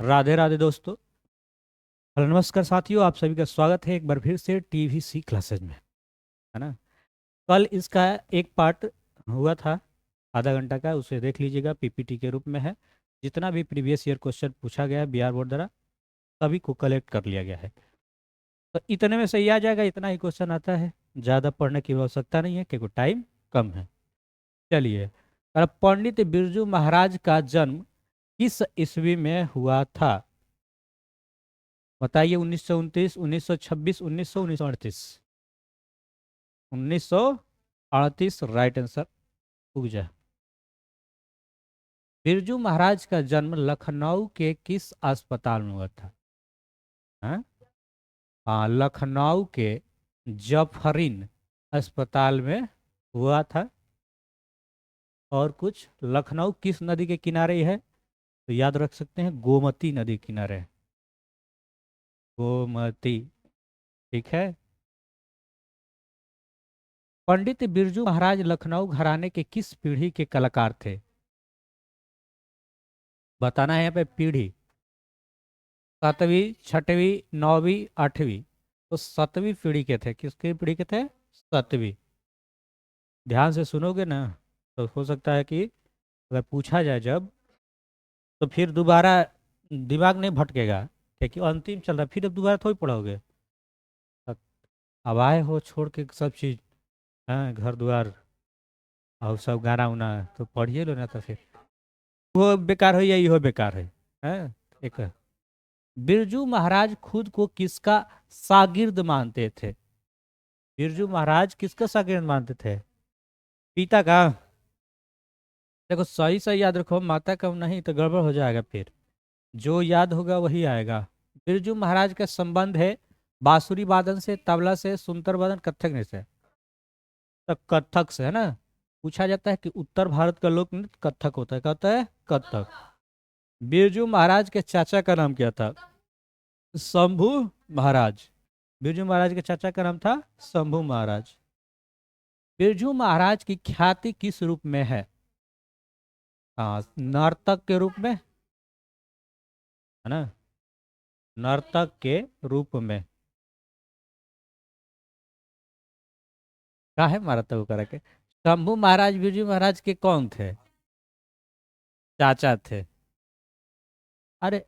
राधे राधे दोस्तों। हेलो नमस्कार साथियों, आप सभी का स्वागत है एक बार फिर से टीवीसी क्लासेज में। है ना। कल इसका एक पार्ट हुआ था, आधा घंटा का, उसे देख लीजिएगा, पीपीटी के रूप में है। जितना भी प्रीवियस ईयर क्वेश्चन पूछा गया है बिहार बोर्ड द्वारा, सभी को कलेक्ट कर लिया गया है। तो इतने में सही आ जाएगा, इतना ही क्वेश्चन आता है, ज़्यादा पढ़ने की आवश्यकता नहीं है क्योंकि टाइम कम है। चलिए, और पंडित बिरजू महाराज का जन्म किस ईस्वी में हुआ था? बताइए। 1929, 1926, 1900, 1938। 1938 राइट आंसर। उग जा। बिरजू महाराज का जन्म लखनऊ के किस अस्पताल में हुआ था? हाँ, हाँ, लखनऊ के जफरीन अस्पताल में हुआ था। और कुछ, लखनऊ किस नदी के किनारे है? तो याद रख सकते हैं, गोमती नदी के किनारे है। गोमती। ठीक है। पंडित बिरजू महाराज लखनऊ घराने के किस पीढ़ी के कलाकार थे? बताना है यहाँ पे पीढ़ी। सातवीं, छठवीं, नौवीं, आठवीं। तो सातवीं पीढ़ी के थे। किसकी पीढ़ी के थे? सातवीं। ध्यान से सुनोगे ना, तो हो सकता है कि अगर पूछा जाए जब, तो फिर दोबारा दिमाग नहीं भटकेगा, क्योंकि अंतिम चल रहा है, फिर अब दोबारा थोड़ी पढ़ोगे। अब अब आए हो छोड़ के सब चीज़, हाँ, घर द्वार और सब गाना उना, तो पढ़िए लो ना, तो फिर वो बेकार है या ये बेकार है। हैं? एक बिरजू महाराज खुद को किसका शागिर्द मानते थे? बिरजू महाराज किसका शागिर्द मानते थे? पिता का? देखो, सही सही याद रखो, माता का नहीं तो गड़बड़ हो जाएगा फिर। जो याद होगा वही आएगा। बिरजू महाराज का संबंध है बांसुरी वादन से, तबला से, सुंतर वादन, कथक से। तो कथक से, है ना। पूछा जाता है कि उत्तर भारत का लोक नृत्य कथक होता है, कहता है कथक। बिरजू महाराज के चाचा का नाम क्या था? शंभू महाराज। बिरजू महाराज के चाचा का नाम था शंभू महाराज। बिरजू महाराज की ख्याति किस रूप में है? हाँ, नर्तक के रूप में, है ना। नर्तक के रूप में। काहे मारता वो करा के? शंभू महाराज बिरजू महाराज के कौन थे? चाचा थे। अरे,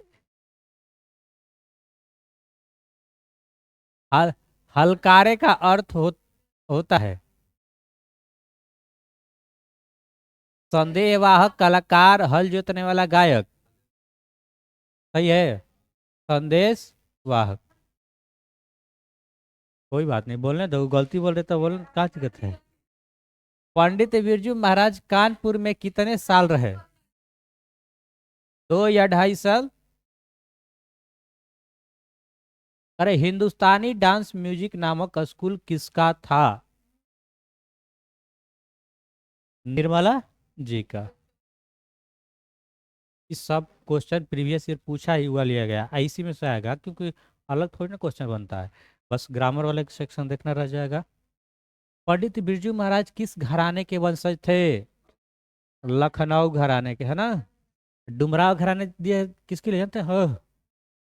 हल, हलकारे का अर्थ होता है संदेहवाहक कलाकार, हल जोतने वाला गायक। सही है। संदेश वाहक। कोई बात नहीं, बोलने दो, गलती बोल रहे तो बोलने का दिक्कत है। पंडित बिरजू महाराज कानपुर में कितने साल रहे? 2 या 2.5 साल? अरे, हिंदुस्तानी डांस म्यूजिक नामक स्कूल किसका था? निर्मला जी का। इस सब क्वेश्चन प्रीवियस ईयर पूछा ही हुआ लिया गया, इसी में से आएगा, क्योंकि अलग थोड़ी ना क्वेश्चन बनता है। बस ग्रामर वाले सेक्शन देखना रह जाएगा। पंडित बिरजू महाराज किस घराने के वंशज थे? लखनऊ घराने के, है ना। डुमराव घराने दिए किसके लिए जानते हो?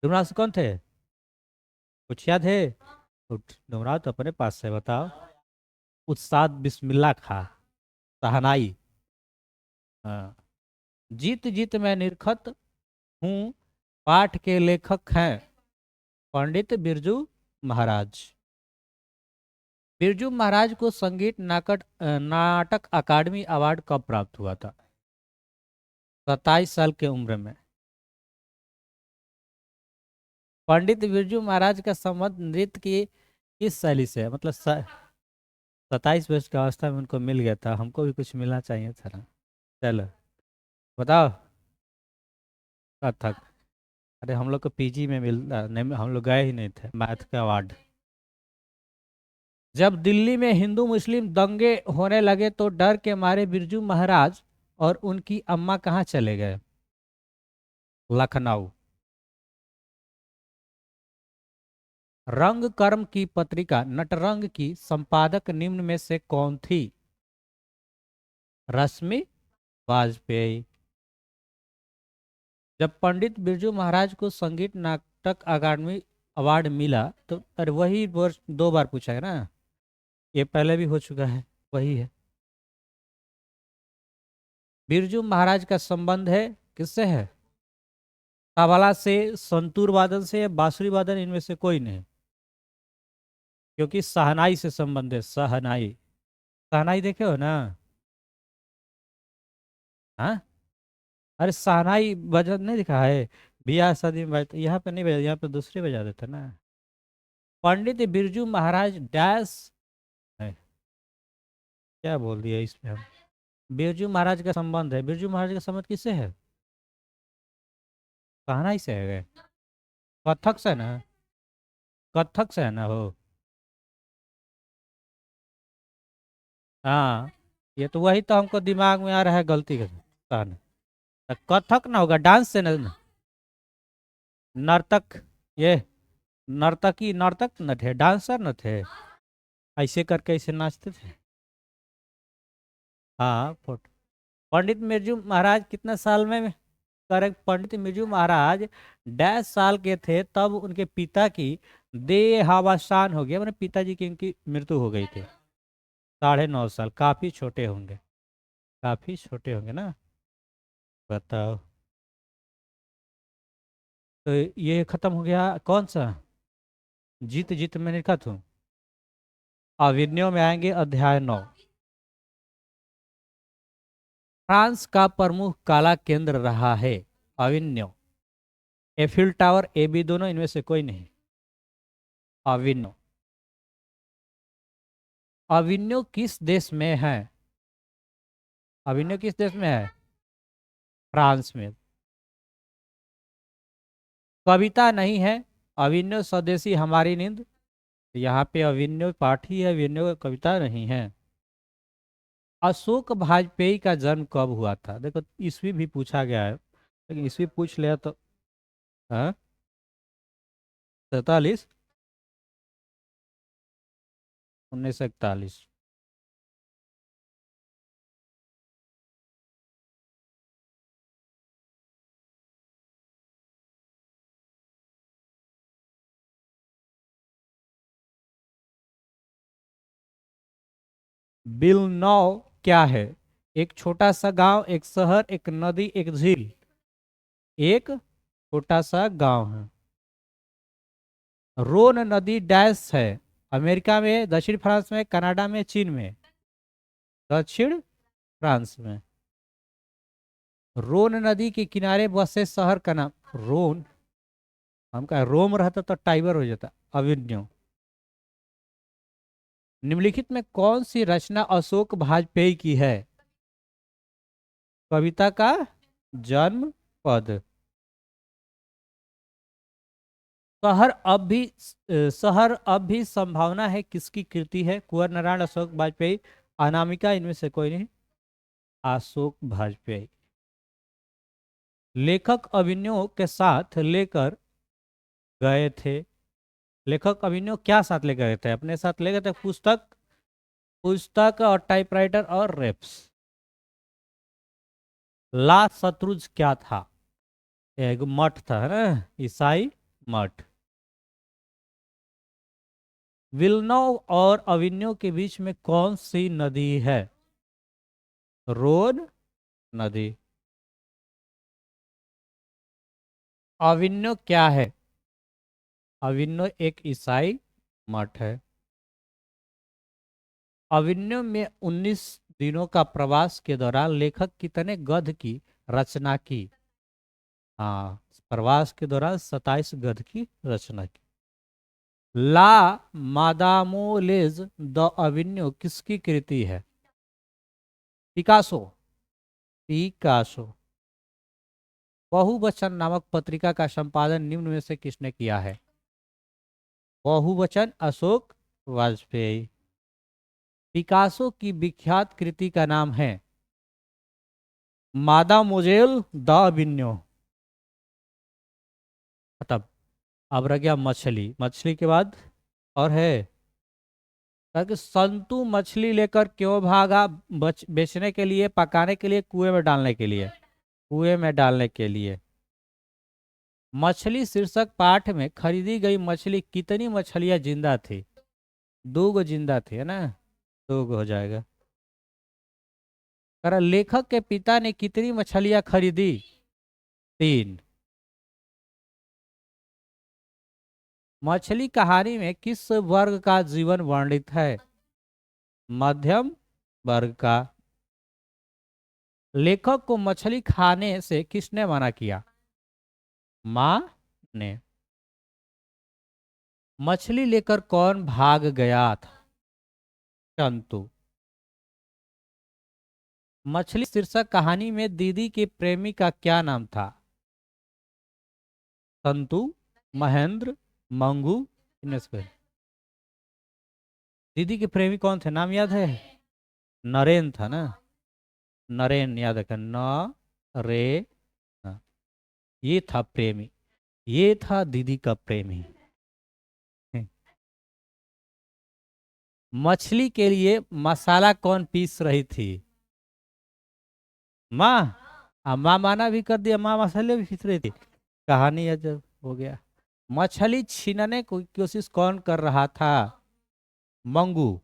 डुमराव से कौन थे? कुछ याद है? डुमराव तो अपने पास से बताओ। उस्ताद बिस्मिल्लाह खा शहनाई। हाँ। जीत जीत मैं निरखत हूँ, पाठ के लेखक हैं पंडित बिरजू महाराज। बिरजू महाराज को संगीत नाटक अकादमी अवार्ड कब प्राप्त हुआ था? 27 साल की उम्र में। पंडित बिरजू महाराज का संबंध नृत्य की किस शैली से है? मतलब 27 वर्ष की अवस्था में उनको मिल गया था, हमको भी कुछ मिलना चाहिए था ना। चलो, बताओ। कथक। अरे, हम लोग को पीजी में मिलता नहीं, हम लोग गए ही नहीं थे मैथ का अवार्ड। जब दिल्ली में हिंदू मुस्लिम दंगे होने लगे तो डर के मारे बिरजू महाराज और उनकी अम्मा कहाँ चले गए? लखनऊ। रंग कर्म की पत्रिका नटरंग की संपादक निम्न में से कौन थी? रश्मि वाजपेयी। जब पंडित बिरजू महाराज को संगीत नाटक अकादमी अवार्ड मिला तो अरे वही वर्ष 2 बार पूछा है ना, ये पहले भी हो चुका है, वही है। बिरजू महाराज का संबंध है किससे है? तबला से, संतूर वादन से, या बांसुरी वादन, इनमें से कोई नहीं, क्योंकि शहनाई से संबंध है। शहनाई, शहनाई देखे हो ना? हाँ, अरे शहनाई बजा नहीं दिखा है, बियाह शादी में बजता, यहाँ पे नहीं बजा, यहाँ पे दूसरे बजा देते ना। पंडित बिरजू महाराज डैश है, क्या बोल दिया इसमें हम। बिरजू महाराज का संबंध है, बिरजू महाराज का संबंध किससे है? शहनाई से है। कथक से ना, कथक से है ना हो। हाँ, ये तो वही तो हमको दिमाग में आ रहा है गलती के कारण। तो कथक ना होगा, डांस से ना। नर्तक, ये नर्तकी, नर्तक न थे, डांसर न थे, ऐसे करके ऐसे नाचते थे। हाँ, फोटो। पंडित बिरजू महाराज कितने साल में करेक्ट? पंडित बिरजू महाराज डैश साल के थे तब उनके पिता की देहावसान हो गया, मैंने पिताजी की इनकी मृत्यु हो गई थी। 9.5 साल, काफी छोटे होंगे, काफी छोटे होंगे ना। बताओ। तो ये खत्म हो गया कौन सा? जीत जीत में लिखा था। अभिनयों में आएंगे अध्याय 9। फ्रांस का प्रमुख कला केंद्र रहा है Avignon. Eiffel tower, A B दोनों, इनमें से कोई नहीं। अविन्यो, अविन्यो किस देश में है? अविन्यो किस देश में है? फ्रांस में। कविता नहीं है। अविन्यो स्वदेशी हमारी नींद, यहाँ पे अविन्यो पाठ ही है, अविन्यो कविता नहीं है। अशोक वाजपेयी का जन्म कब हुआ था? देखो ईस्वी भी पूछा गया है, लेकिन ईस्वी पूछ लिया तो। हाँ, 47, 1941। बिलनौ क्या है? एक छोटा सा गांव, एक शहर, एक नदी, एक झील। एक छोटा सा गांव है। रोन नदी डैश है? अमेरिका में, दक्षिण फ्रांस में, कनाडा में, चीन में। दक्षिण फ्रांस में। रोन नदी के किनारे बसे शहर का नाम रोन। हम कहा रोम रहता तो टाइबर हो जाता। अविन्यो। निम्नलिखित में कौन सी रचना अशोक वाजपेयी की है? कविता का जन्म पद। शहर अब भी संभावना है किसकी कृति है? कुंवर नारायण, अशोक वाजपेयी, अनामिका, इनमें से कोई नहीं। अशोक वाजपेयी। लेखक अभिनयों के साथ लेकर गए थे। लेखक अभिनव क्या साथ लेकर गए थे? अपने साथ ले गए थे पुस्तक, पुस्तक और टाइपराइटर और रेप्स। ला शत्रुज क्या था? एक मठ था, है ना, ईसाई मठ। विल्नोव और अविन्यो के बीच में कौन सी नदी है? रोन नदी। अविन्यो क्या है? अविन्यो एक ईसाई मठ है। अविन्यो में 19 दिनों का प्रवास के दौरान लेखक कितने गद्य की रचना की? हाँ, प्रवास के दौरान 27 गद्य की रचना की। ला मादामोलेज द अविन्यो किसकी कृति है? पिकासो। पिकासो। बहुवचन नामक पत्रिका का संपादन निम्न में से किसने किया है? बहुवचन अशोक वाजपेयी। पिकासो की विख्यात कृति का नाम है मादामोजेल द अविन्यो। खत्म। अब रह गया मछली। मछली के बाद और है, ताकि संतु मछली लेकर क्यों भागा? बेचने के लिए, पकाने के लिए, कुएं में डालने के लिए? कुएं में डालने के लिए। मछली शीर्षक पाठ में खरीदी गई मछली कितनी मछलियां जिंदा थी? 2 गो जिंदा थी, है ना? 2 गो हो जाएगा। कर लेखक के पिता ने कितनी मछलियां खरीदी? 3। मछली कहानी में किस वर्ग का जीवन वर्णित है? मध्यम वर्ग का। लेखक को मछली खाने से किसने मना किया? माँ ने। मछली लेकर कौन भाग गया था? चंतु। मछली शीर्षक कहानी में दीदी के प्रेमी का क्या नाम था? संतु, महेंद्र, मंगू, इनमें से कोई। दीदी के प्रेमी कौन थे, नाम याद है? नरेन था ना? नरेन याद रखा, न रे न। ये था प्रेमी, ये था दीदी का प्रेमी। मछली के लिए मसाला कौन पीस रही थी? माँ। माँ माना भी कर दिया, माँ मसाले भी पीस रही थी। कहानी अजब हो गया। मछली छीनने की कोशिश कौन कर रहा था? मंगू।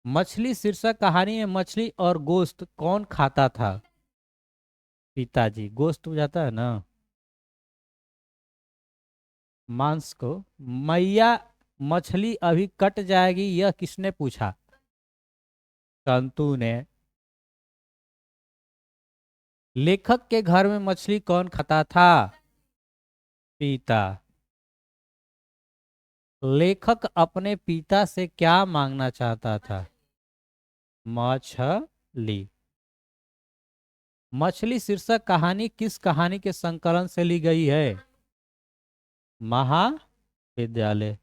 मछली शीर्षक कहानी में मछली और गोश्त कौन खाता था? पिताजी। गोश्त बुझाता है ना, मांस को। मैया मछली अभी कट जाएगी, यह किसने पूछा? संतु ने। लेखक के घर में मछली कौन खाता था? पिता। लेखक अपने पिता से क्या मांगना चाहता था? मछली। मछली शीर्षक कहानी किस कहानी के संकलन से ली गई है? महाविद्यालय।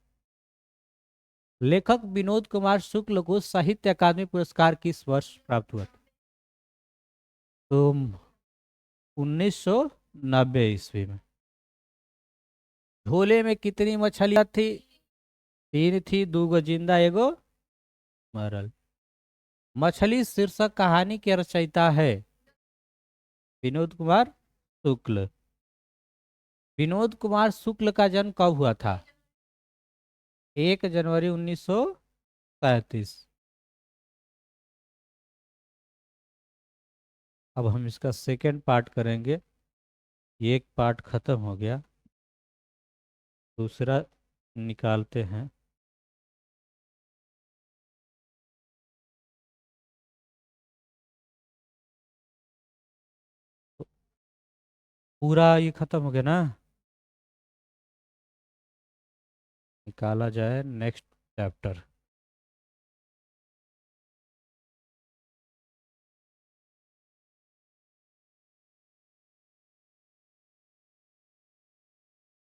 लेखक विनोद कुमार शुक्ल को साहित्य अकादमी पुरस्कार किस वर्ष प्राप्त हुआ था? तो 1990 ईस्वी में। झोले में कितनी मछलियां थी? 3 थी, 2 गो जिंदा, एगो मरल। मछली शीर्षक कहानी के रचयिता है? विनोद कुमार शुक्ल। विनोद कुमार शुक्ल का जन्म कब हुआ था? 1 जनवरी 1937। अब हम इसका सेकेंड पार्ट करेंगे। ये एक पार्ट खत्म हो गया, दूसरा निकालते हैं। तो पूरा ये खत्म हो गया ना? निकाला जाए next chapter.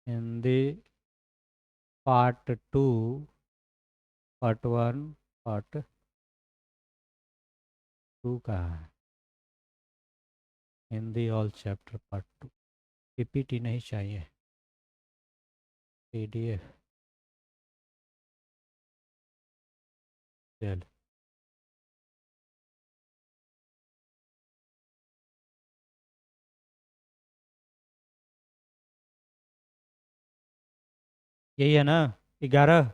Hindi part 2, part 1, part 2 कहाँ है? Hindi all chapter part 2। PPT नहीं चाहिए, पीडीएफ। चल, यही है ना? 11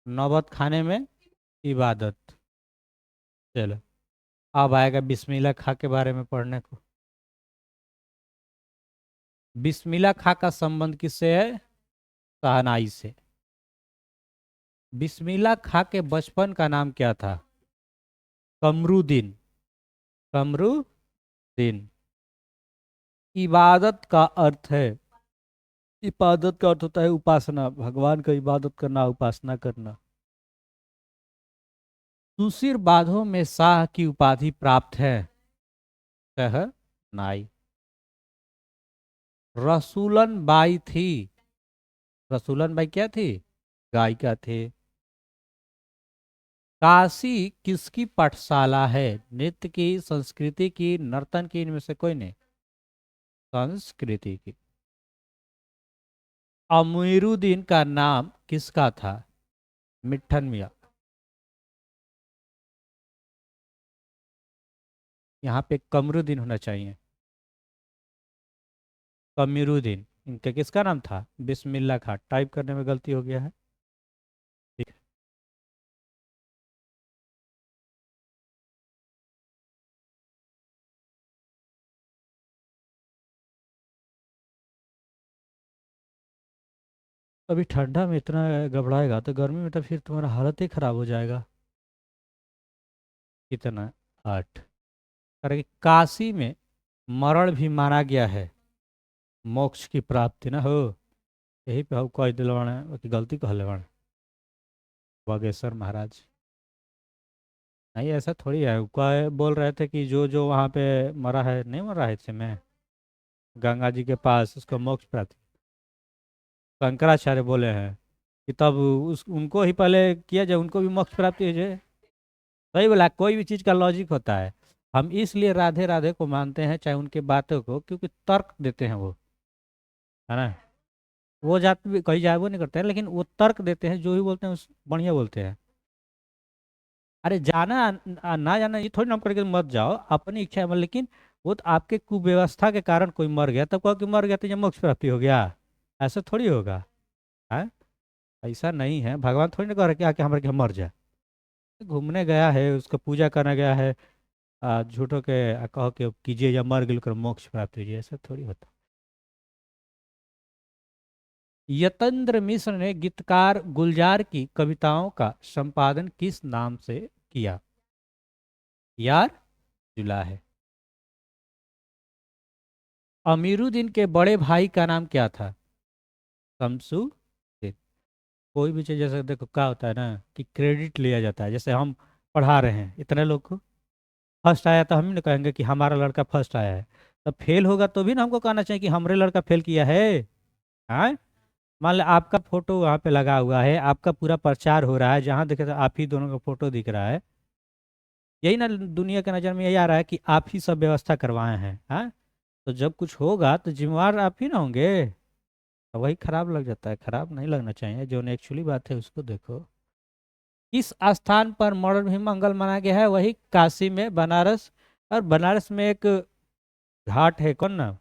नौबत खाने में इबादत। चलो, अब आएगा बिस्मिल्लाह खां के बारे में पढ़ने को। बिस्मिल्लाह खां का संबंध किससे है? शहनाई से। बिस्मिल्लाह खां के बचपन का नाम क्या था? कमरुद्दीन। कमरुद्दीन। इबादत का अर्थ है, इबादत का अर्थ होता है उपासना, भगवान का इबादत करना, उपासना करना। सुशीर बाधों में शाह की उपाधि प्राप्त है? कह नाई। रसूलन बाई थी? रसूलन बाई क्या थी? गायिका थे। काशी किसकी पाठशाला है? नृत्य की, संस्कृति की, नर्तन की, इनमें से कोई नहीं। संस्कृति की। अमीरुद्दीन का नाम किसका था? मिट्ठन मियाँ। यहाँ पे कमरुद्दीन होना चाहिए। कमीरुद्दीन, इनका किसका नाम था? बिस्मिल्लाह खां। टाइप करने में गलती हो गया है। ठीक है। अभी ठंडा में इतना घबराएगा तो गर्मी में तो फिर तुम्हारा हालत ही खराब हो जाएगा। कितना? 8। कारण कि काशी में मरण भी माना गया है मोक्ष की प्राप्ति ना हो। यही पे हम कह दिलवाना कि गलती कह लेवाना बागेश्वर महाराज। नहीं ऐसा थोड़ी है, क्या बोल रहे थे कि जो जो वहाँ पे मरा है, नहीं मर रहे थे मैं गंगा जी के पास, उसको मोक्ष प्राप्ति। शंकराचार्य बोले हैं कि तब उस उनको ही पहले किया जाए, उनको भी मोक्ष प्राप्ति हो जाए। सही बोला, कोई भी चीज़ का लॉजिक होता है। हम इसलिए राधे राधे को मानते हैं, चाहे उनके बातों को, क्योंकि तर्क देते हैं वो, है ना। वो जात भी कहीं जाए वो नहीं करते हैं, लेकिन वो तर्क देते हैं, जो भी बोलते हैं उस बढ़िया बोलते हैं। अरे जाना ना जाना ये थोड़ी ना हम करके मत जाओ, अपनी इच्छा है, लेकिन वो तो आपके कुव्यवस्था के कारण कोई मर गया, तब कहो कि मर गया तो ये मोक्ष प्राप्ति हो गया। ऐसा थोड़ी होगा। है, ऐसा नहीं है। भगवान थोड़ी ना कह रहे कि आके हमारे के मर जाए। घूमने गया है, उसका पूजा करने गया है, झूठो के कहो कि कीजिए या मर गिल कर मोक्ष प्राप्त कीजिए, ऐसा थोड़ी होता। यतेंद्र मिश्र ने गीतकार गुलजार की कविताओं का संपादन किस नाम से किया? यार जुला है। अमीरुद्दीन के बड़े भाई का नाम क्या था? शमसुद्दीन। कोई भी चीज़ जैसे देखो क्या होता है ना, कि क्रेडिट लिया जाता है। जैसे हम पढ़ा रहे हैं इतने लोग को, फर्स्ट आया तो हम ही ना कहेंगे कि हमारा लड़का फर्स्ट आया है। तो फेल होगा तो भी ना हमको कहना चाहिए कि हमारे लड़का फेल किया है। हाँ, मान लो आपका फोटो वहाँ पे लगा हुआ है, आपका पूरा प्रचार हो रहा है, जहाँ देखे तो आप ही दोनों का फोटो दिख रहा है। यही ना दुनिया के नज़र में यही आ रहा है कि आप ही सब व्यवस्था करवाए हैं। हाँ, तो जब कुछ होगा तो जिम्मेवार आप ही ना होंगे। तो वही खराब लग जाता है, खराब नहीं लगना चाहिए। जो एक्चुअली बात है उसको देखो। इस स्थान पर मरण भी मंगल माना गया है, वही काशी में, बनारस। और बनारस में एक घाट है, कौन ना,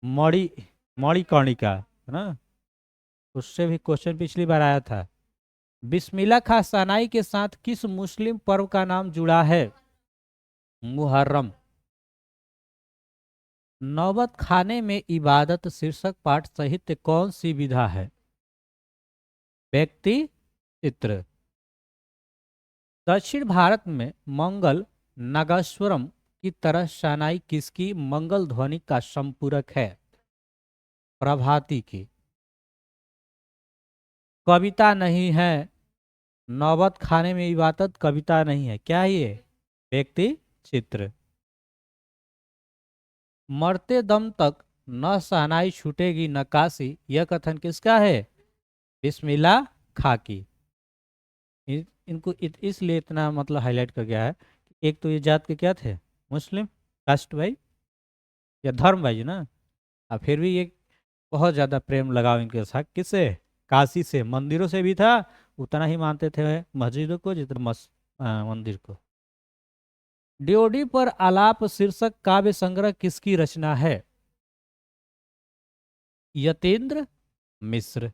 मणि मणिकर्णिका, है ना। उससे भी क्वेश्चन पिछली बार आया था। बिस्मिल्लाह खां सानाई के साथ किस मुस्लिम पर्व का नाम जुड़ा है? मुहर्रम। नौबत खाने में इबादत शीर्षक पाठ साहित्य कौन सी विधा है? व्यक्ति चित्र। दक्षिण भारत में मंगल नागेश्वरम की तरह शहनाई किसकी मंगल ध्वनि का संपूरक है? प्रभाती की। कविता नहीं है। नौबत खाने में इबादत कविता नहीं है, क्या है ये? व्यक्ति चित्र। मरते दम तक न शहनाई छूटेगी नक्काशी, यह कथन किसका है? बिस्मिल्लाह खां की। इनको इसलिए इतना मतलब हाईलाइट कर गया है कि एक तो ये जात के क्या थे? मुस्लिम, कास्ट भाई या धर्म भाई ना। और फिर भी ये बहुत ज़्यादा प्रेम लगाव इनके साथ, किससे? काशी से, मंदिरों से भी था। उतना ही मानते थे मस्जिदों को जितना मंदिर को। ड्योढ़ी पर आलाप शीर्षक काव्य संग्रह किसकी रचना है? यतेंद्र मिश्र।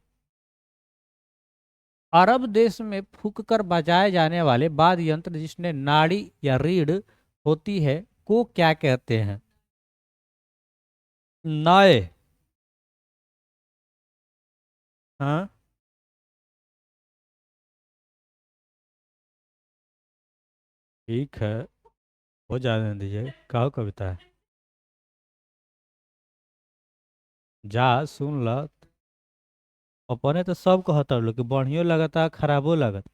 अरब देश में फूंक कर बजाए जाने वाले वाद्य यंत्र जिसमें नाड़ी या रीढ़ होती है को क्या कहते हैं? नए। हाँ, ठीक है, हो जाने दीजिए। कहो कविता है, जा सुन ल। अपने तो सब कहता लोग कि बढ़ियो लगता खराबो लगता।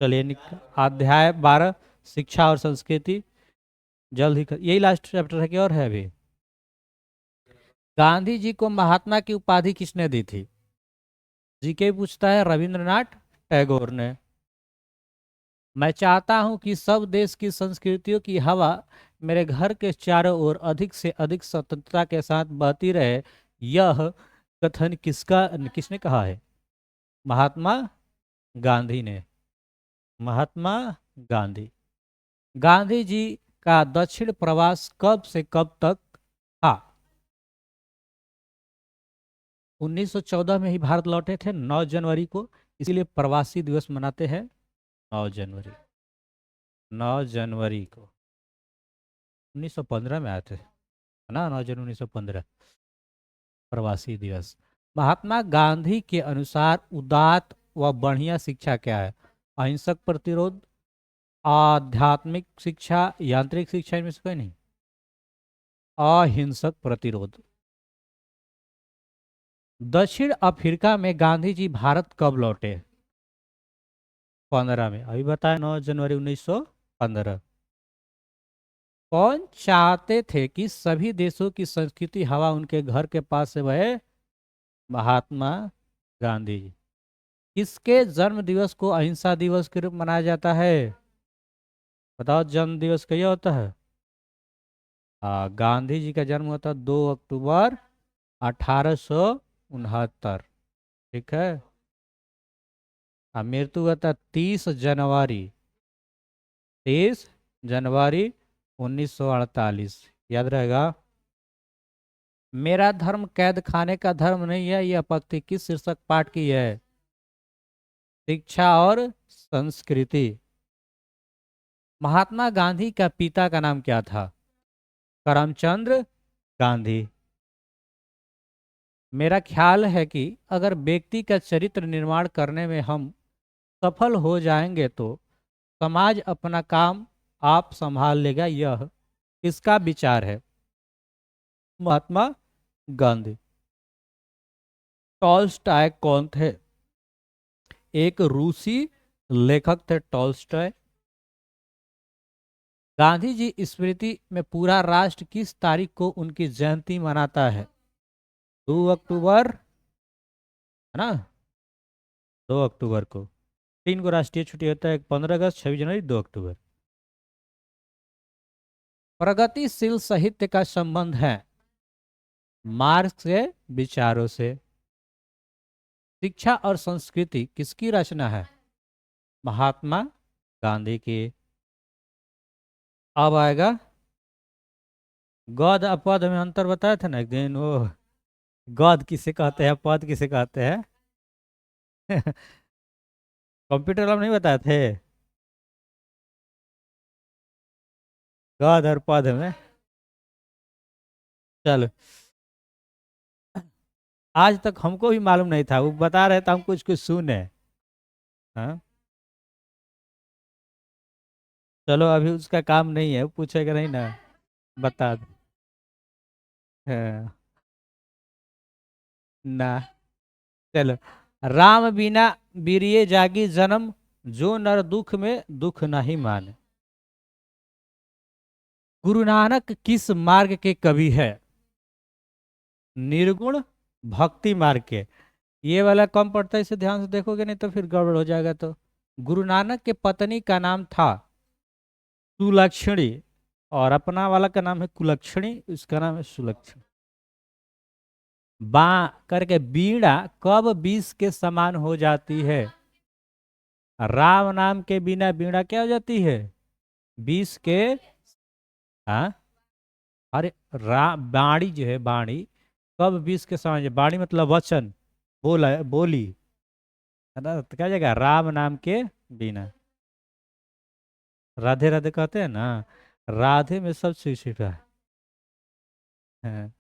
चलिए अध्याय 12 शिक्षा और संस्कृति जल्द ही यही लास्ट चैप्टर है कि और है अभी? गांधी जी को महात्मा की उपाधि किसने दी थी? जीके पूछता है, रविंद्रनाथ टैगोर ने। मैं चाहता हूं कि सब देश की संस्कृतियों की हवा मेरे घर के चारों ओर अधिक से अधिक स्वतंत्रता के साथ बहती रहे, यह कथन किसने कहा है? महात्मा गांधी ने। महात्मा गांधी। गांधी जी का दक्षिण प्रवास कब से कब तक था? 1914 में ही भारत लौटे थे, 9 जनवरी को, इसीलिए प्रवासी दिवस मनाते हैं 9 जनवरी। 9 जनवरी को 1915 में आए थे, है ना, 9 जनवरी 1915 प्रवासी दिवस। महात्मा गांधी के अनुसार उदात्त व बढ़िया शिक्षा क्या है? अहिंसक प्रतिरोध, आध्यात्मिक शिक्षा, यांत्रिक शिक्षा, इनमें से कोई नहीं। अहिंसक प्रतिरोध। दक्षिण अफ्रीका में गांधी जी भारत कब लौटे? 15 में, अभी बताया 9 जनवरी 1915। कौन चाहते थे कि सभी देशों की संस्कृति हवा उनके घर के पास से बहे? महात्मा गांधी जी। किसके जन्म दिवस को अहिंसा दिवस के रूप में मनाया जाता है? बताओ, जन्म दिवस क्या होता है? गांधी जी का जन्म होता 2 अक्टूबर 1869। ठीक है। मृत्यु होता 30 जनवरी 1948। याद रहेगा। मेरा धर्म कैद खाने का धर्म नहीं है, यह पंक्ति किस शीर्षक पाठ की है? शिक्षा और संस्कृति। महात्मा गांधी का पिता का नाम क्या था? करमचंद गांधी। मेरा ख्याल है कि अगर व्यक्ति का चरित्र निर्माण करने में हम सफल हो जाएंगे तो समाज अपना काम आप संभाल लेगा, यह किसका विचार है? महात्मा गांधी। टॉल्स्टॉय कौन थे? एक रूसी लेखक थे टॉल्स्टॉय। गांधी जी स्मृति में पूरा राष्ट्र किस तारीख को उनकी जयंती मनाता है? 2 अक्टूबर, है ना, 2 अक्टूबर को। 3 को राष्ट्रीय छुट्टी होता है, एक 15 अगस्त, 26 जनवरी, 2 अक्टूबर। प्रगतिशील साहित्य का संबंध है मार्क्स के विचारों से। शिक्षा और संस्कृति किसकी रचना है? महात्मा गांधी की। अब आएगा गद अपद में अंतर बताया था ना एक दिन, वो गद किसे कहते हैं, पद किसे कहते हैं? कंप्यूटर हम नहीं बताए थे गद और पद में। चलो, आज तक हमको भी मालूम नहीं था, वो बता रहे थे, हम कुछ कुछ सुने। हाँ, चलो, अभी उसका काम नहीं है, वो पूछेगा नहीं ना, बता दो। हाँ, ना। चलो। राम बिना बिरिये जागी जन्म, जो नर दुख में दुख नहीं माने। गुरु नानक किस मार्ग के कवि है? निर्गुण भक्ति मार्ग के। ये वाला कम पड़ता है, इसे ध्यान से देखोगे नहीं तो फिर गड़बड़ हो जाएगा। तो गुरु नानक के पत्नी का नाम था सुलक्षणी, और अपना वाला का नाम है कुलक्षणी, उसका नाम है सुलक्षणी। बा करके बीड़ा कब विष के समान हो जाती है? राम नाम के बिना बीड़ा क्या हो जाती है? विष के। हाँ, अरे बाणी जो है, बाणी कब विष के समान बाणी मतलब वचन, बोला बोली, है ना, तो क्या जाएगा? राम नाम के बिना। राधे राधे कहते हैं ना, राधे में सब छिपा है।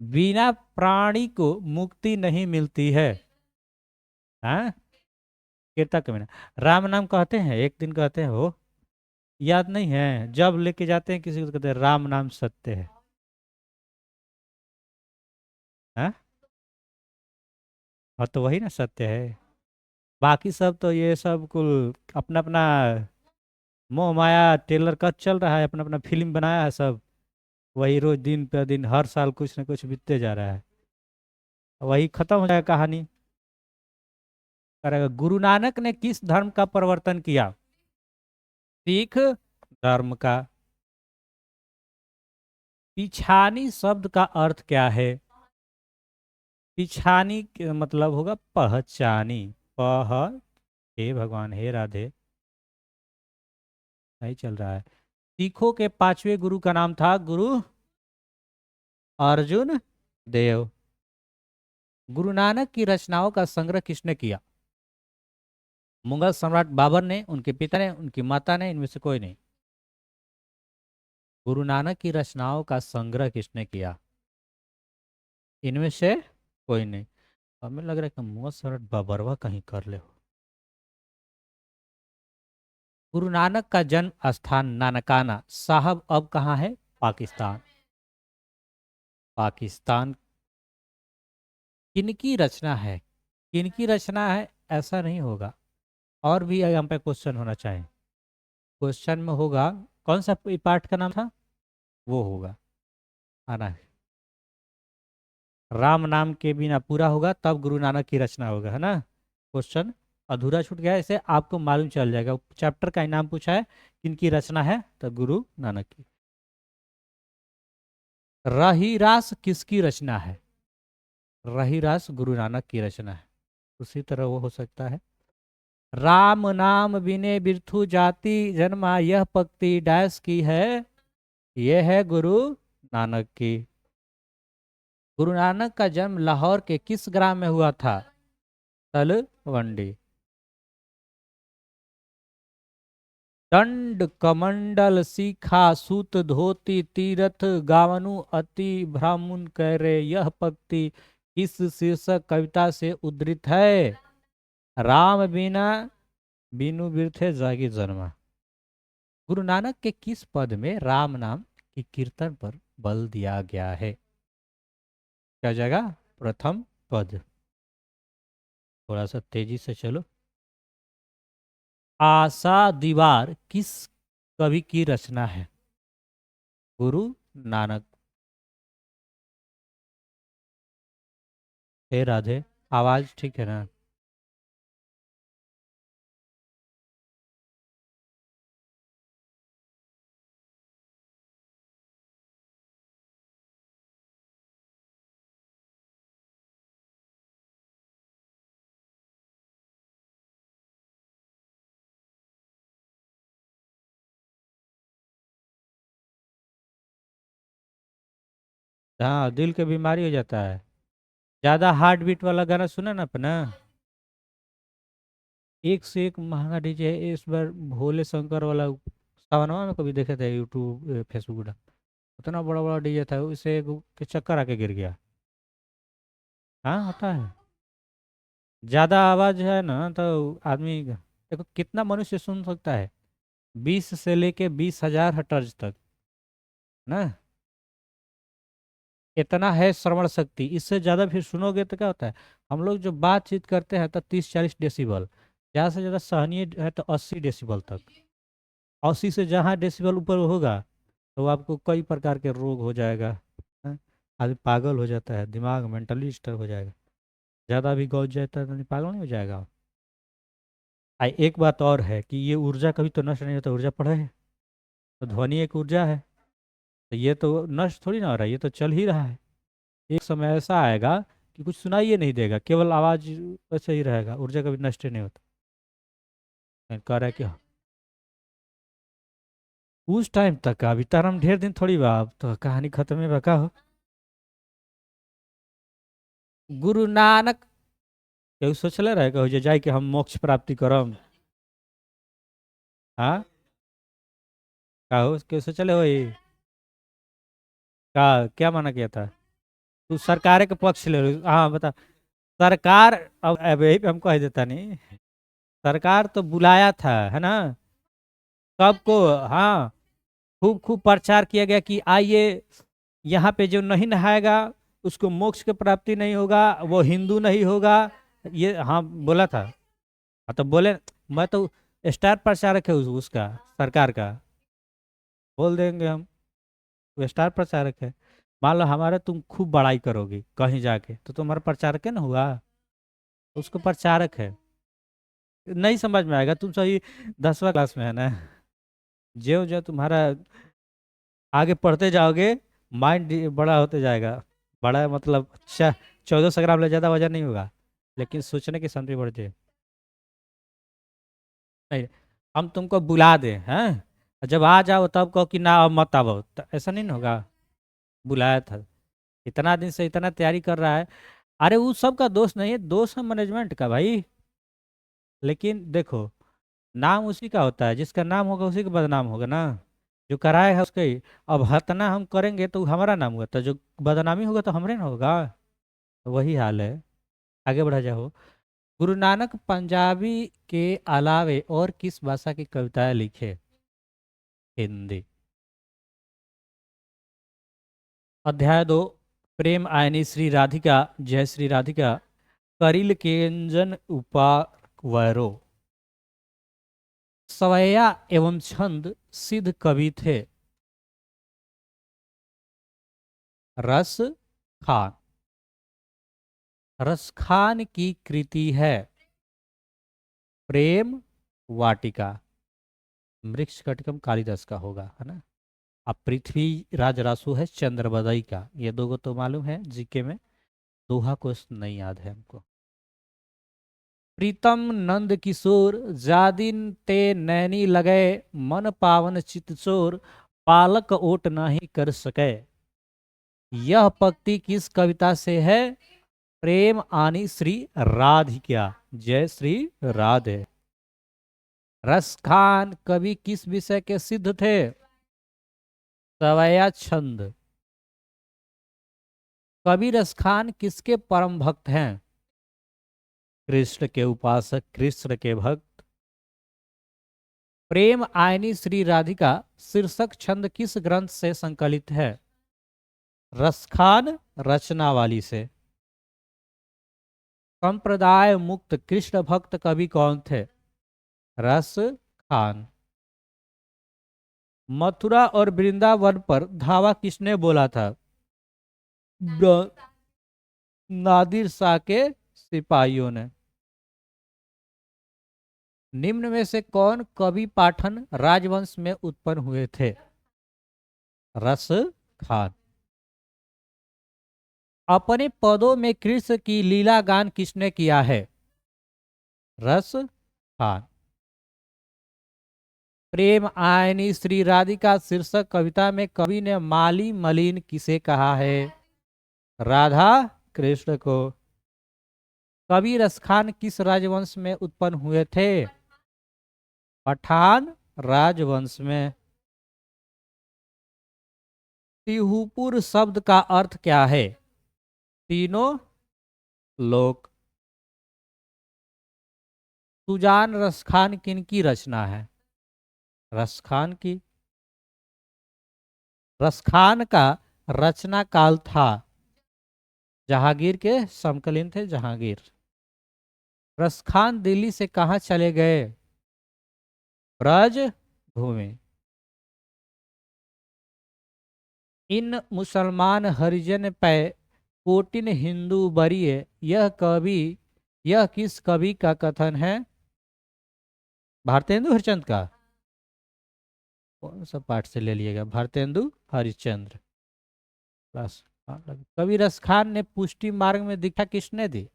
बिना प्राणी को मुक्ति नहीं मिलती है। हाँ, कीर्तक में ना, राम नाम कहते हैं, एक दिन कहते हैं हो, याद नहीं है? जब लेके जाते हैं किसी को तो कहते हैं राम नाम सत्य है। हाँ, और तो वही ना सत्य है। बाकी सब तो ये सब कुल अपना अपना मोह माया टेलर का चल रहा है, अपना अपना फिल्म बनाया है सब। वही रोज दिन पे दिन हर साल कुछ ना कुछ बीतते जा रहा है, वही खत्म हो जाएगा कहानी। करेगा। गुरु नानक ने किस धर्म का प्रवर्तन किया? सिख धर्म का। पिछानी शब्द का अर्थ क्या है? पिछानी के मतलब होगा पहचानी। पह, हे भगवान, हे राधे, नहीं चल रहा है। सिखों के पांचवें गुरु का नाम था गुरु अर्जुन देव। गुरु नानक की रचनाओं का संग्रह किसने किया? मुगल सम्राट बाबर ने, उनके पिता ने, उनकी माता ने, इनमें से कोई नहीं। गुरु नानक की रचनाओं का संग्रह किसने किया? इनमें से कोई नहीं। हमें लग रहा है कि मुगल सम्राट बाबरवा कहीं कर ले। गुरु नानक का जन्म स्थान नानकाना साहब अब कहाँ है? पाकिस्तान। पाकिस्तान। किनकी रचना है? किनकी रचना है ऐसा नहीं होगा, और भी यहाँ पे क्वेश्चन होना चाहिए। क्वेश्चन में होगा कौन सा पार्ट का नाम था, वो होगा आना है। राम नाम के बिना पूरा होगा तब गुरु नानक की रचना होगा, है ना। क्वेश्चन अधूरा छूट गया, इसे आपको मालूम चल जाएगा। चैप्टर का इनाम पूछा है किनकी रचना है, तो गुरु नानक की। रहीरास किसकी रचना है? रहीरास गुरु नानक की रचना है। उसी तरह वो हो सकता है। राम नाम बिने बिरथु जाति जन्मा यह पंक्ति डैश की है? यह है गुरु नानक की। गुरु नानक का जन्म लाहौर के किस ग्राम में हुआ था? तलवंडी। दंड कमंडल सीखा सूत धोती तीरथ गावनु अति भ्रामुन करे यह पंक्ति किस शीर्षक कविता से उद्धृत है? राम बिना बिनु बिरथे जागी जन्मा। गुरु नानक के किस पद में राम नाम की कीर्तन पर बल दिया गया है? क्या जगह? प्रथम पद। थोड़ा सा तेजी से चलो। आशा दीवार किस कवि की रचना है? गुरु नानक। हे राधे, आवाज ठीक है ना? हाँ, दिल के बीमारी हो जाता है। ज्यादा हार्ट बीट वाला गाना सुना ना अपना। एक से एक महंगा डीजे है इस बार। भोले शंकर वाला सावनवा में कभी देखे थे यूट्यूब फेसबुक। उतना बड़ा बड़ा डीजे था, उसे के चक्कर आके गिर गया। हाँ, होता है। ज्यादा आवाज है ना तो आदमी, देखो कितना मनुष्य सुन सकता है, 20 से लेके 20,000 हर्ट्ज तक ना। इतना है श्रवण शक्ति, इससे ज्यादा फिर सुनोगे तो क्या होता है। हम लोग जो बातचीत करते हैं तो 30-40 डेसिबल, ज्यादा से ज्यादा सहनीय है तो 80 डेसिबल तक। 80 से जहाँ डेसिबल ऊपर होगा तो आपको कई प्रकार के रोग हो जाएगा। हाँ? आदमी पागल हो जाता है, दिमाग मेंटली डिस्टर्ब हो जाएगा। ज़्यादा भी गौज जाता है तो पागल नहीं हो जाएगा। एक बात और है कि ये ऊर्जा कभी तो नष्ट नहीं होता, ऊर्जा पड़ा है तो ध्वनि एक ऊर्जा है। तो ये तो नष्ट थोड़ी ना हो रहा है, ये तो चल ही रहा है। एक समय ऐसा आएगा कि कुछ सुनाई ही नहीं देगा, केवल आवाज वैसे ही रहेगा, ऊर्जा कभी नष्ट ही नहीं होता। कह रहा है कि उस टाइम तक का, अभी तारम ढेर दिन थोड़ी बा, अब तो कहानी खत्म है बका हो। गुरु नानक केहू सोचले रहे कहू जे जाए कि हम मोक्ष प्राप्ति करम? हाँ, कहू केहू सोचले हो का? क्या माना गया था? तू सरकार के पक्ष ले लो। हाँ बता। सरकार, अब यही पे हम कह देता नहीं। सरकार तो बुलाया था, है ना, सबको। हाँ, खूब खूब प्रचार किया गया कि आइए, यहाँ पे जो नहीं नहाएगा उसको मोक्ष की प्राप्ति नहीं होगा, वो हिंदू नहीं होगा। ये हाँ बोला था। हाँ तो बोले, मैं तो स्टार प्रचारक है उसका, सरकार का। बोल देंगे हम, वो स्टार प्रचारक है। मान लो हमारे तुम खूब बड़ाई करोगी कहीं जाके तो तुम्हारा प्रचारक है ना हुआ, उसको प्रचारक है। नहीं समझ में आएगा, तुम सही 10वां क्लास में है ना। ज्यो जो तुम्हारा आगे पढ़ते जाओगे माइंड बड़ा होते जाएगा। बड़ा मतलब 1400 ग्राम ले, ज़्यादा वजन नहीं होगा, लेकिन सोचने की क्षमता बढ़ जाए। नहीं, हम तुमको बुला दें हैं, जब आ जाओ तब कहो कि ना अब मत आओ, तो ऐसा नहीं ना होगा। बुलाया था, इतना दिन से इतना तैयारी कर रहा है। अरे वो सब का दोष नहीं है, दोष है मैनेजमेंट का भाई। लेकिन देखो, नाम उसी का होता है, जिसका नाम होगा उसी का बदनाम होगा ना। जो कराए है उसका ही। अब हतना हम करेंगे तो हमारा नाम होगा, तो जो बदनामी होगा तो हमरे ना होगा। वही हाल है। आगे बढ़ा जाओ। गुरु नानक पंजाबी के अलावे और किस भाषा की कविताएं लिखे? हिंदी। अध्याय 2। प्रेम आयनी श्री राधिका, जय श्री राधिका, करिल केंजन उपावरो। सवैया एवं छंद सिद्ध कवि थे। रस खान। रस खान की कृति है प्रेम वाटिका। मृक्ष कटकम कालिदास का होगा, है ना। अब पृथ्वी राज रासु है चंद्रबदई का, ये दो को तो मालूम है जीके में। दोहा को नहीं याद है हमको। प्रीतम नंद किशोर जादिन ते नैनी लगे, मन पावन चित चोर, पालक ओट नहीं कर सके। यह पंक्ति किस कविता से है? प्रेम आनी श्री राधिका, जय श्री राधे। रस खान कवि किस विषय के सिद्ध थे? सवैया छंद। कवि रस खान किसके परम भक्त हैं? कृष्ण के उपासक, कृष्ण के भक्त। प्रेम आयनी श्री राधिका शीर्षक छंद किस ग्रंथ से संकलित है? रसखान रचनावाली से। संप्रदाय मुक्त कृष्ण भक्त कवि कौन थे? रस खान। मथुरा और वृंदावन पर धावा किसने बोला था? नादिर शाह के सिपाहियों ने। निम्न में से कौन कवि पाठन राजवंश में उत्पन्न हुए थे? रस खान। अपने पदों में कृष्ण की लीला गान किसने किया है? रस खान। प्रेम आयनी श्री राधिका शीर्षक कविता में कवि ने माली मलिन किसे कहा है? राधा कृष्ण को। कवि रसखान किस राजवंश में उत्पन्न हुए थे? पठान राजवंश में। तिहुपुर शब्द का अर्थ क्या है? तीनों लोक। सुजान रसखान किनकी रचना है? रसखान की। रसखान का रचना काल था। जहांगीर के समकालीन थे जहांगीर। रसखान दिल्ली से कहाँ चले गए? ब्रज भूमि। इन मुसलमान हरिजन पै कोटिन हिंदू बरिए, यह किस कवि का कथन है? भारतेंदु हरिश्चंद्र का। कौन सा पाठ से ले लिएगा? भारतेंदु हरिश्चंद्र। बस। कवि रसखान ने पुष्टि मार्ग में दीक्षा किसने दी?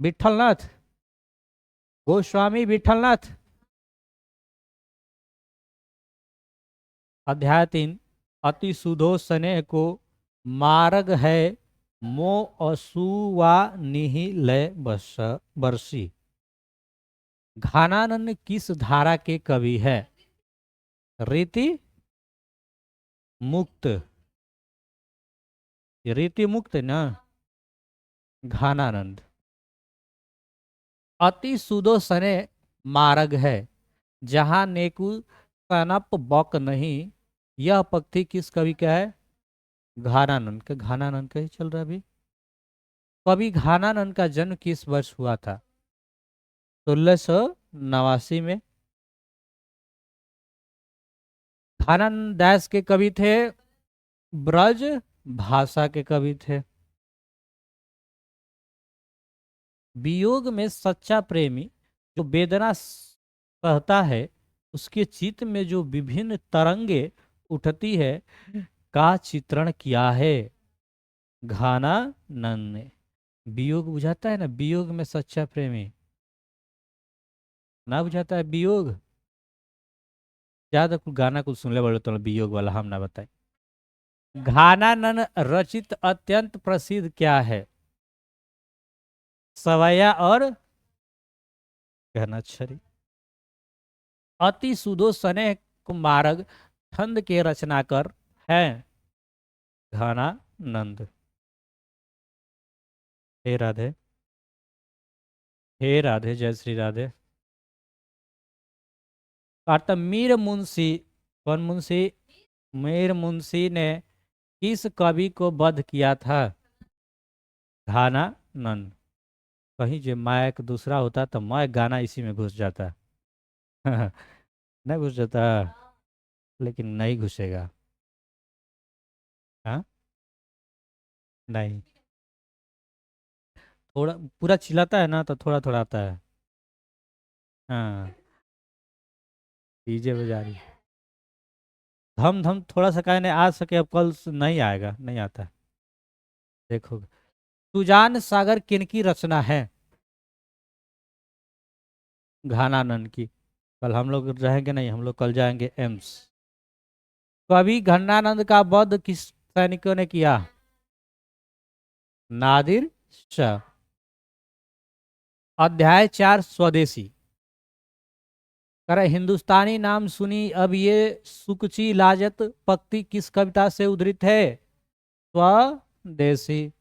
विठलनाथ, गोस्वामी विठलनाथ। अध्याय 3। अति सुधो स्नेह को मार्ग है, मो असुवा निहिलय बरसी। घानानंद किस धारा के कवि है? रीति मुक्त। रीति मुक्त ना। घानानंद। अति सुदो सने मार्ग है, जहां नेकु सनप बक नहीं। यह पंक्ति किस कवि का है? घानानंद का। घानानंद का ही चल रहा है अभी। कवि घानानंद का जन्म किस वर्ष हुआ था? 1689 में। घानानंद दास के कवि थे, ब्रज भाषा के कवि थे। वियोग में सच्चा प्रेमी जो वेदना सहता है, उसके चित्त में जो विभिन्न तरंगे उठती है, का चित्रण किया है घानानंद ने। वियोग बुझाता है ना, वियोग में सच्चा प्रेमी ना बुझाता है वियोग। ज्यादा कुछ गाना कुछ सुन ले बड़े तो वियोग वाला हम ना बताए। घानानंद रचित अत्यंत प्रसिद्ध क्या है? सवैया और घनश्री। अति सुदो सने कुमारग छंद के रचनाकर हैं घानानंद। हे राधे, हे राधे, जय श्री राधे। अतः मीर मुंशी, कौन मुंशी? मीर मुंशी ने किस कवि को वध किया था? घानानंद। कहीं जो माइक दूसरा होता तो मैं गाना इसी में घुस जाता। नहीं घुस जाता, लेकिन नहीं घुसेगा। हाँ, नहीं। थोड़ा पूरा चिल्लाता है ना तो थोड़ा थोड़ा आता है। हाँ, डीजे बजा रही। धम धम थोड़ा सा कहने आ सके, अब कल से नहीं आएगा, नहीं आता। देखो, सुजान सागर किनकी रचना है? घानानंद की। कल हम लोग रहेंगे नहीं, हम लोग कल जाएंगे एम्स। कवि घनानंद का वध किस सैनिकों ने किया? नादिर शाह। अध्याय 4 स्वदेशी। कर हिंदुस्तानी नाम सुनी अब ये सुकची लाजत पक्ति किस कविता से उद्धृत है? स्वदेशी।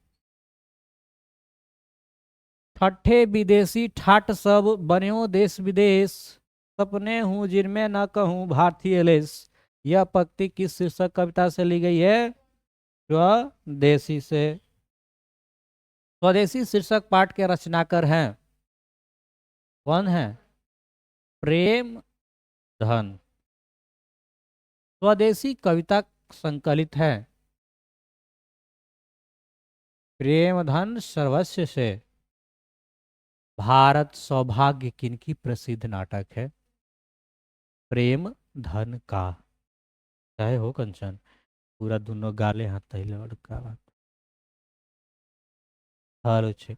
ठट्ठे विदेशी ठाट सब बन्यो देश विदेश, सपने हूँ जिनमें न कहूँ भारतीय लेस। यह पंक्ति किस शीर्षक कविता से ली गई है? स्वदेशी से। स्वदेशी शीर्षक पाठ के रचनाकार हैं? कौन है? प्रेम धन। स्वदेशी कविता संकलित है प्रेम धन सर्वस्व से। भारत सौभाग्य किनकी प्रसिद्ध नाटक है? प्रेम धन का। चाहे हो कंचन, पूरा दोनों गाले हाथ तहिले और का बात। Hello check.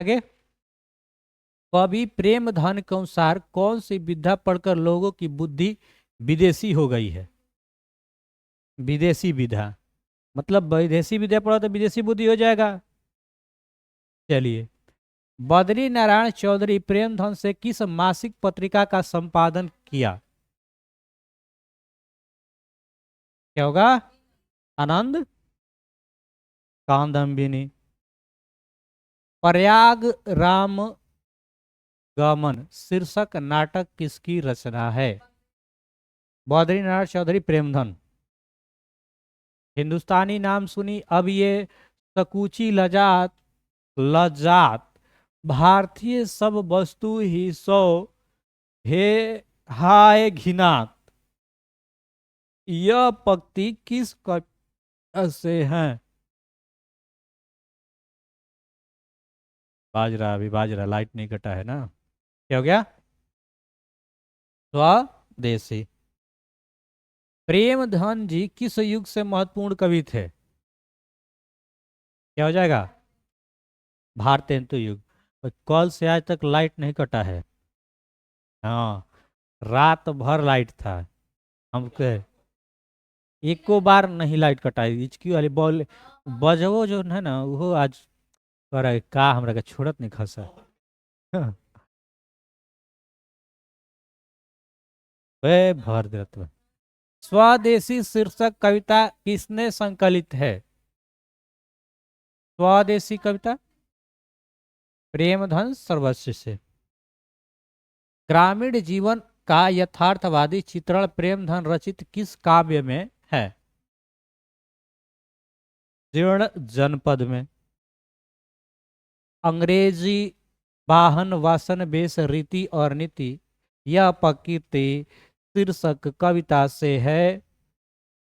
आगे। कवि प्रेम धन के अनुसार कौन सी विद्या पढ़कर लोगों की बुद्धि विदेशी हो गई है? विदेशी विद्या। मतलब विदेशी विद्या पढ़ो तो विदेशी बुद्धि हो जाएगा। चलिए। बद्री नारायण चौधरी प्रेमधन से किस मासिक पत्रिका का संपादन किया? क्या होगा? आनंद कादम्बिनी। प्रयाग राम गमन शीर्षक नाटक किसकी रचना है? बद्री नारायण चौधरी प्रेमधन। हिंदुस्तानी नाम सुनी अब ये सकुची लजात लजात, भारतीय सब वस्तु ही सो हे हाय घिनात। यह पंक्ति किस कविता से है? बाज रहा, अभी बाज रहा, लाइट नहीं कटा है ना। क्या हो गया? स्वदेशी। प्रेमधन जी किस युग से महत्वपूर्ण कवि थे? क्या हो जाएगा? भारतेंदु युग। और कल से आज तक लाइट नहीं कटा है। हाँ, रात भर लाइट था। हमके एको बार नहीं लाइट कटाई, इचकी वाली बॉल बजवो जो है ना वो आज कर का हमरा के छोड़त नहीं खसा। वे भर देत बा। स्वदेशी शीर्षक कविता किसने संकलित है? स्वदेशी कविता प्रेमधन सर्वस्व से। ग्रामीण जीवन का यथार्थवादी चित्रण प्रेमधन रचित किस काव्य में है? जीर्ण जनपद में। अंग्रेजी वाहन वासन वेश रीति और नीति यह प्रकृति शीर्षक कविता से है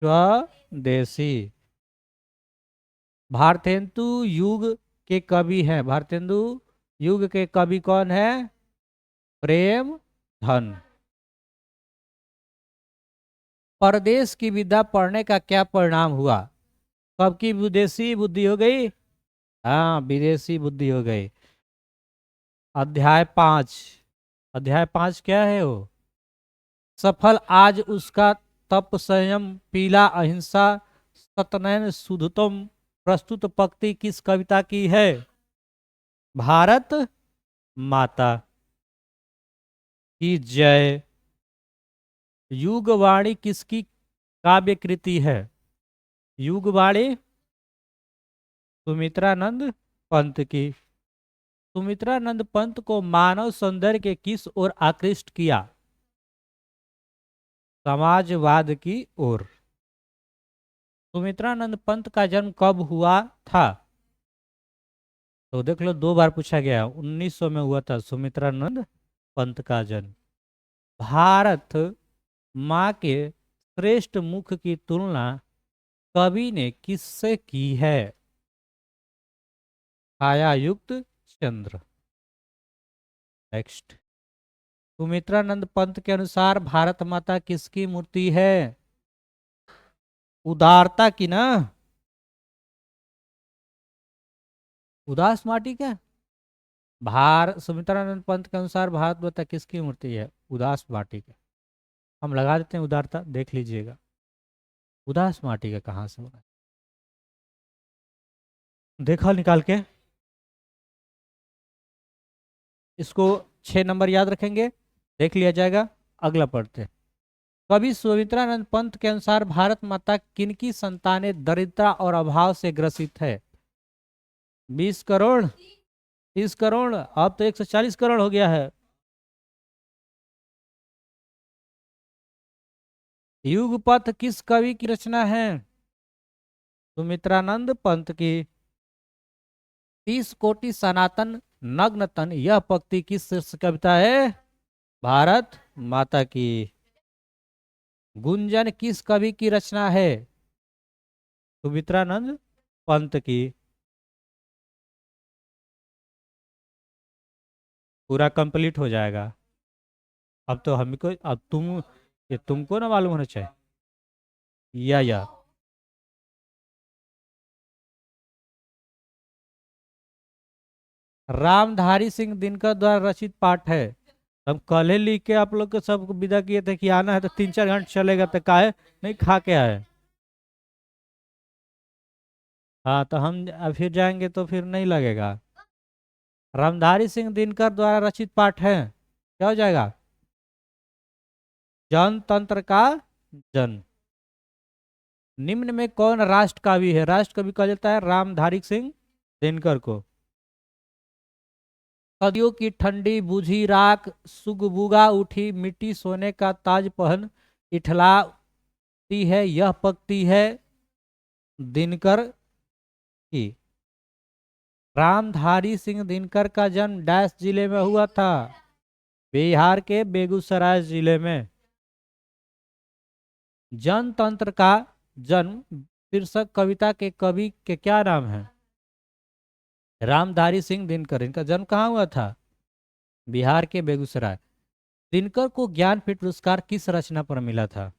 स्वदेशी। भारतेंदु युग के कवि हैं। भारतेंदु युग के कवि कौन है? प्रेम धन। परदेश की विद्या पढ़ने का क्या परिणाम हुआ? कब की विदेशी बुद्धि हो गई? हाँ, विदेशी बुद्धि हो गई। अध्याय 5। अध्याय 5 क्या है वो? सफल आज उसका तप संयम पीला अहिंसा सतनयन शुद्धतम प्रस्तुत पंक्ति किस कविता की है? भारत माता की जय। युगवाणी किसकी काव्य कृति है? युगवाणी सुमित्रानंद पंत की। सुमित्रानंद पंत को मानव सौंदर्य के किस ओर आकृष्ट किया? समाजवाद की ओर। सुमित्रानंद पंत का जन्म कब हुआ था? तो देख लो, 2 बार पूछा गया। 1900 में हुआ था सुमित्रानंद पंत का जन्म। भारत माँ के श्रेष्ठ मुख की तुलना कवि ने किससे की है? छायायुक्त चंद्र। नेक्स्ट। सुमित्रानंद पंत के अनुसार भारत माता किसकी मूर्ति है? उदारता की ना। उदास माटी क्या? सुमित्रानंद पंत के अनुसार भारत माता किसकी मूर्ति है? उदास माटी का। हम लगा देते हैं उदारता, देख लीजिएगा। उदास माटी का कहाँ से होगा? देखा निकाल के। इसको 6 नंबर याद रखेंगे, देख लिया जाएगा। अगला पढ़ते हैं। कवि सुमित्रानंद पंत के अनुसार भारत माता किनकी संतानें दरिद्रता और अभाव से ग्रसित है? 20 करोड़, 30 करोड़, अब तो 140 करोड़ हो गया है। युगपथ किस कवि की रचना है? सुमित्रानंद पंत की। 30 कोटि सनातन नग्न तन यह पंक्ति किस शीर्ष कविता है? भारत माता की। गुंजन किस कवि की रचना है? सुमित्रानंद पंत की। पूरा कंप्लीट हो जाएगा। अब तो हमको, अब ये तुमको ना मालूम होना चाहिए। या रामधारी सिंह दिनकर द्वारा रचित पाठ है। हम कल ही लिख के आप लोग को सबको विदा किए थे कि आना है तो 3-4 घंटे चलेगा, तो काहे नहीं खा के आए? हाँ, तो हम फिर जाएंगे तो फिर नहीं लगेगा। रामधारी सिंह दिनकर द्वारा रचित पाठ है। क्या हो जाएगा? जनतंत्र का जन। निम्न में कौन राष्ट्र कवि है? राष्ट्र कवि कहा जाता है रामधारी सिंह दिनकर को। सदियों की ठंडी बुझी राख सुगबुगा उठी मिट्टी सोने का ताज पहन इठलाती है यह पंक्ति है दिनकर की। रामधारी सिंह दिनकर का जन्म डैश जिले में हुआ था? बिहार के बेगूसराय जिले में। जनतंत्र का जन्म शीर्षक कविता के कवि के क्या नाम है? रामधारी सिंह दिनकर। इनका जन्म कहाँ हुआ था? बिहार के बेगूसराय। दिनकर को ज्ञानपीठ पुरस्कार किस रचना पर मिला था?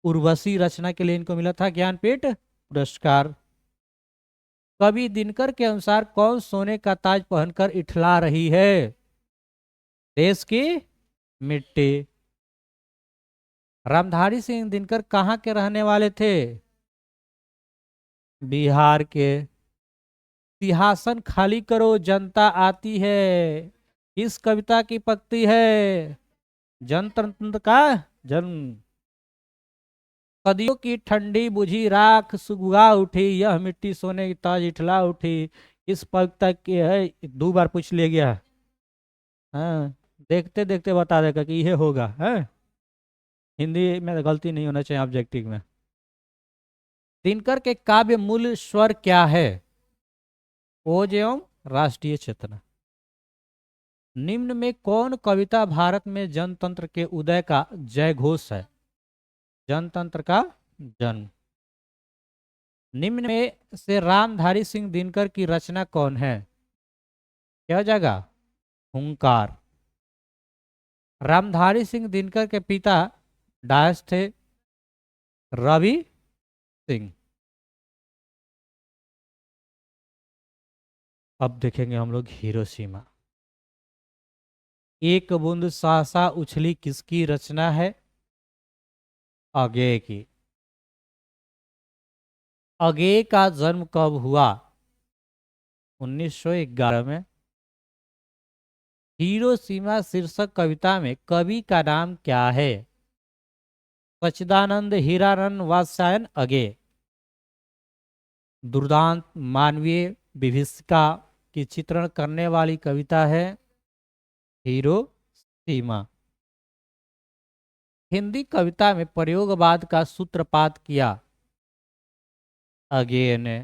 उर्वशी रचना के लिए इनको मिला था ज्ञानपीठ पुरस्कार। कवि दिनकर के अनुसार कौन सोने का ताज पहनकर इठला रही है? देश की मिट्टी। रामधारी सिंह दिनकर कहाँ के रहने वाले थे? बिहार के। सिंहासन खाली करो जनता आती है, इस कविता की पंक्ति है। जनतंत्र का जन्म। सदियों की ठंडी बुझी राख सुगुआ उठी, यह मिट्टी सोने की ताज इठला उठी, इस कविता की है। 2 बार पूछ लिया गया। हाँ, देखते देखते बता देगा कि यह होगा है। हिंदी में गलती नहीं होना चाहिए ऑब्जेक्टिव में। दिनकर के काव्य मूल स्वर क्या है? ओज एवं राष्ट्रीय चेतना। निम्न में कौन कविता भारत में जनतंत्र के उदय का जय घोष है? जनतंत्र का जन्म। निम्न में से रामधारी सिंह दिनकर की रचना कौन है? क्या जगह? हुंकार। रामधारी सिंह दिनकर के पिता डायस थे रवि सिंह। अब देखेंगे हम लोग हिरोशिमा। एक बूंद सहसा उछली किसकी रचना है? अगेय की। अगेय का जन्म कब हुआ? 1911 में। हिरोशिमा शीर्षक कविता में कवि का नाम क्या है? सच्चिदानंद हीरानंद वात्स्यायन अगेय। दुर्दांत मानवीय विभीषिका की चित्रण करने वाली कविता है हिरोशिमा। हिंदी कविता में प्रयोगवाद का सूत्रपात किया अगेय ने।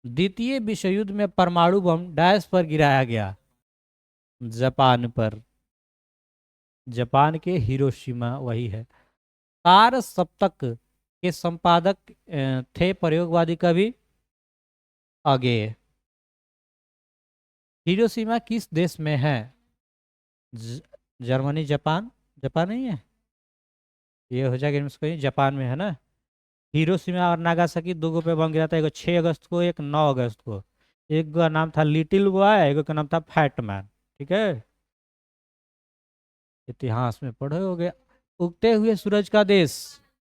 द्वितीय विश्व युद्ध में परमाणु बम डैश पर गिराया गया? जापान पर। जापान के हिरोशिमा वही है। तार सप्तक के संपादक थे प्रयोगवादी कवि अगेय। हिरोशिमा किस देश में है? Germany Japan. जापान नहीं है, ये हो जाएगा इसको, जापान में है ना। हिरोशिमा और नागासाकी 2 पे बम गिरा था, एक 6 अगस्त को, एक 9 अगस्त को। एक का नाम था लिटिल बॉय, एक का नाम था फैट मैन। ठीक है, इतिहास में पढ़े होगे। उगते हुए सूरज का देश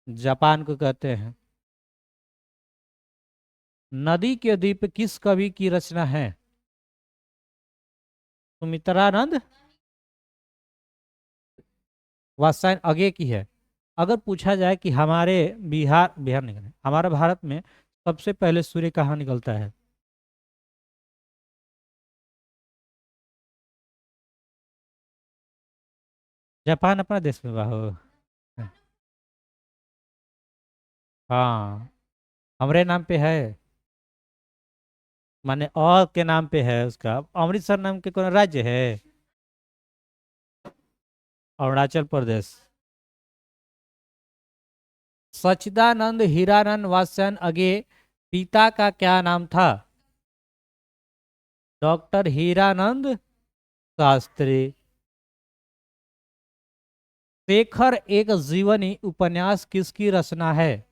जापान को कहते हैं। नदी के द्वीप किस कवि की रचना है? सुमित्रानंद वात्स्यायन अगेय की है। अगर पूछा जाए कि हमारे बिहार बिहार नहीं, हमारे भारत में सबसे पहले सूर्य कहाँ निकलता है? जापान अपना देश में बाहो। हाँ, हमरे नाम पे है, माने और के नाम पे है उसका। अमृतसर नाम के कौन राज्य है? अरुणाचल प्रदेश। सच्चिदानंद हीरानंद वात्स्यायन अगेय पिता का क्या नाम था? डॉक्टर हीरानंद शास्त्री। शेखर एक जीवनी उपन्यास किसकी रचना है?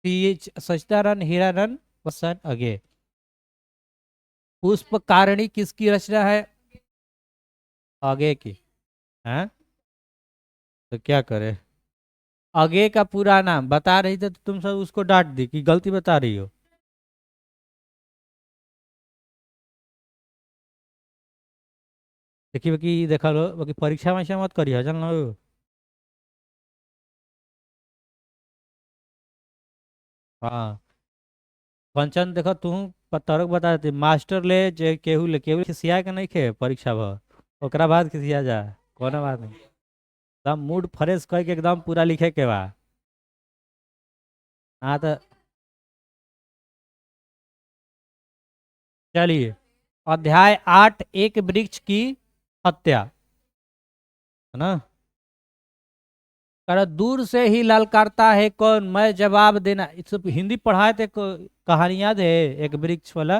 सच्चिदानंद हीरानंद वात्स्यायन अगेय। पुष्पकारणी किसकी रचना है? अगेय की है। तो क्या करे? अगेय का पूरा नाम बता रही थी तो तुम सब उसको डांट दी कि गलती बता रही हो। देखिए बाकी देखा लो, बाकी परीक्षा में मत करिए जान लो। हाँ, कंचन देखो तुम तोरक बता देती मास्टर ले जे केहू ले, केहू खिसिया के नहीं खे परीक्षा भर, ओकरा बाद खिसिया जा। कोनो बात नहीं, एकदम मूड फ्रेश करके एकदम पूरा लिखे के बा। हाँ तो चलिए। अध्याय 8 एक वृक्ष की हत्या, है ना। कर दूर से ही ललकारता है कौन, मैं जवाब देना। इस सब हिंदी पढ़ाए थे कहानी याद है? एक वृक्ष वाला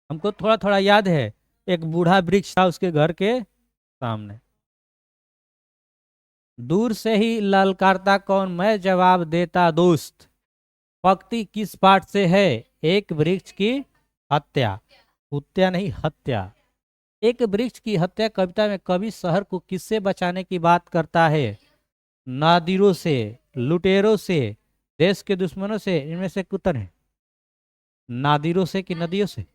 हमको थोड़ा थोड़ा याद है। एक बूढ़ा वृक्ष था उसके घर के सामने। दूर से ही ललकारता कौन, मैं जवाब देता दोस्त। पंक्ति किस पाठ से है, एक वृक्ष की हत्या। हत्या नहीं, हत्या। एक वृक्ष की हत्या कविता में कवि शहर को किससे बचाने की बात करता है, नादिरों से, लुटेरों से, देश के दुश्मनों से, इनमें से उत्तर है नादिरों से कि नदियों से।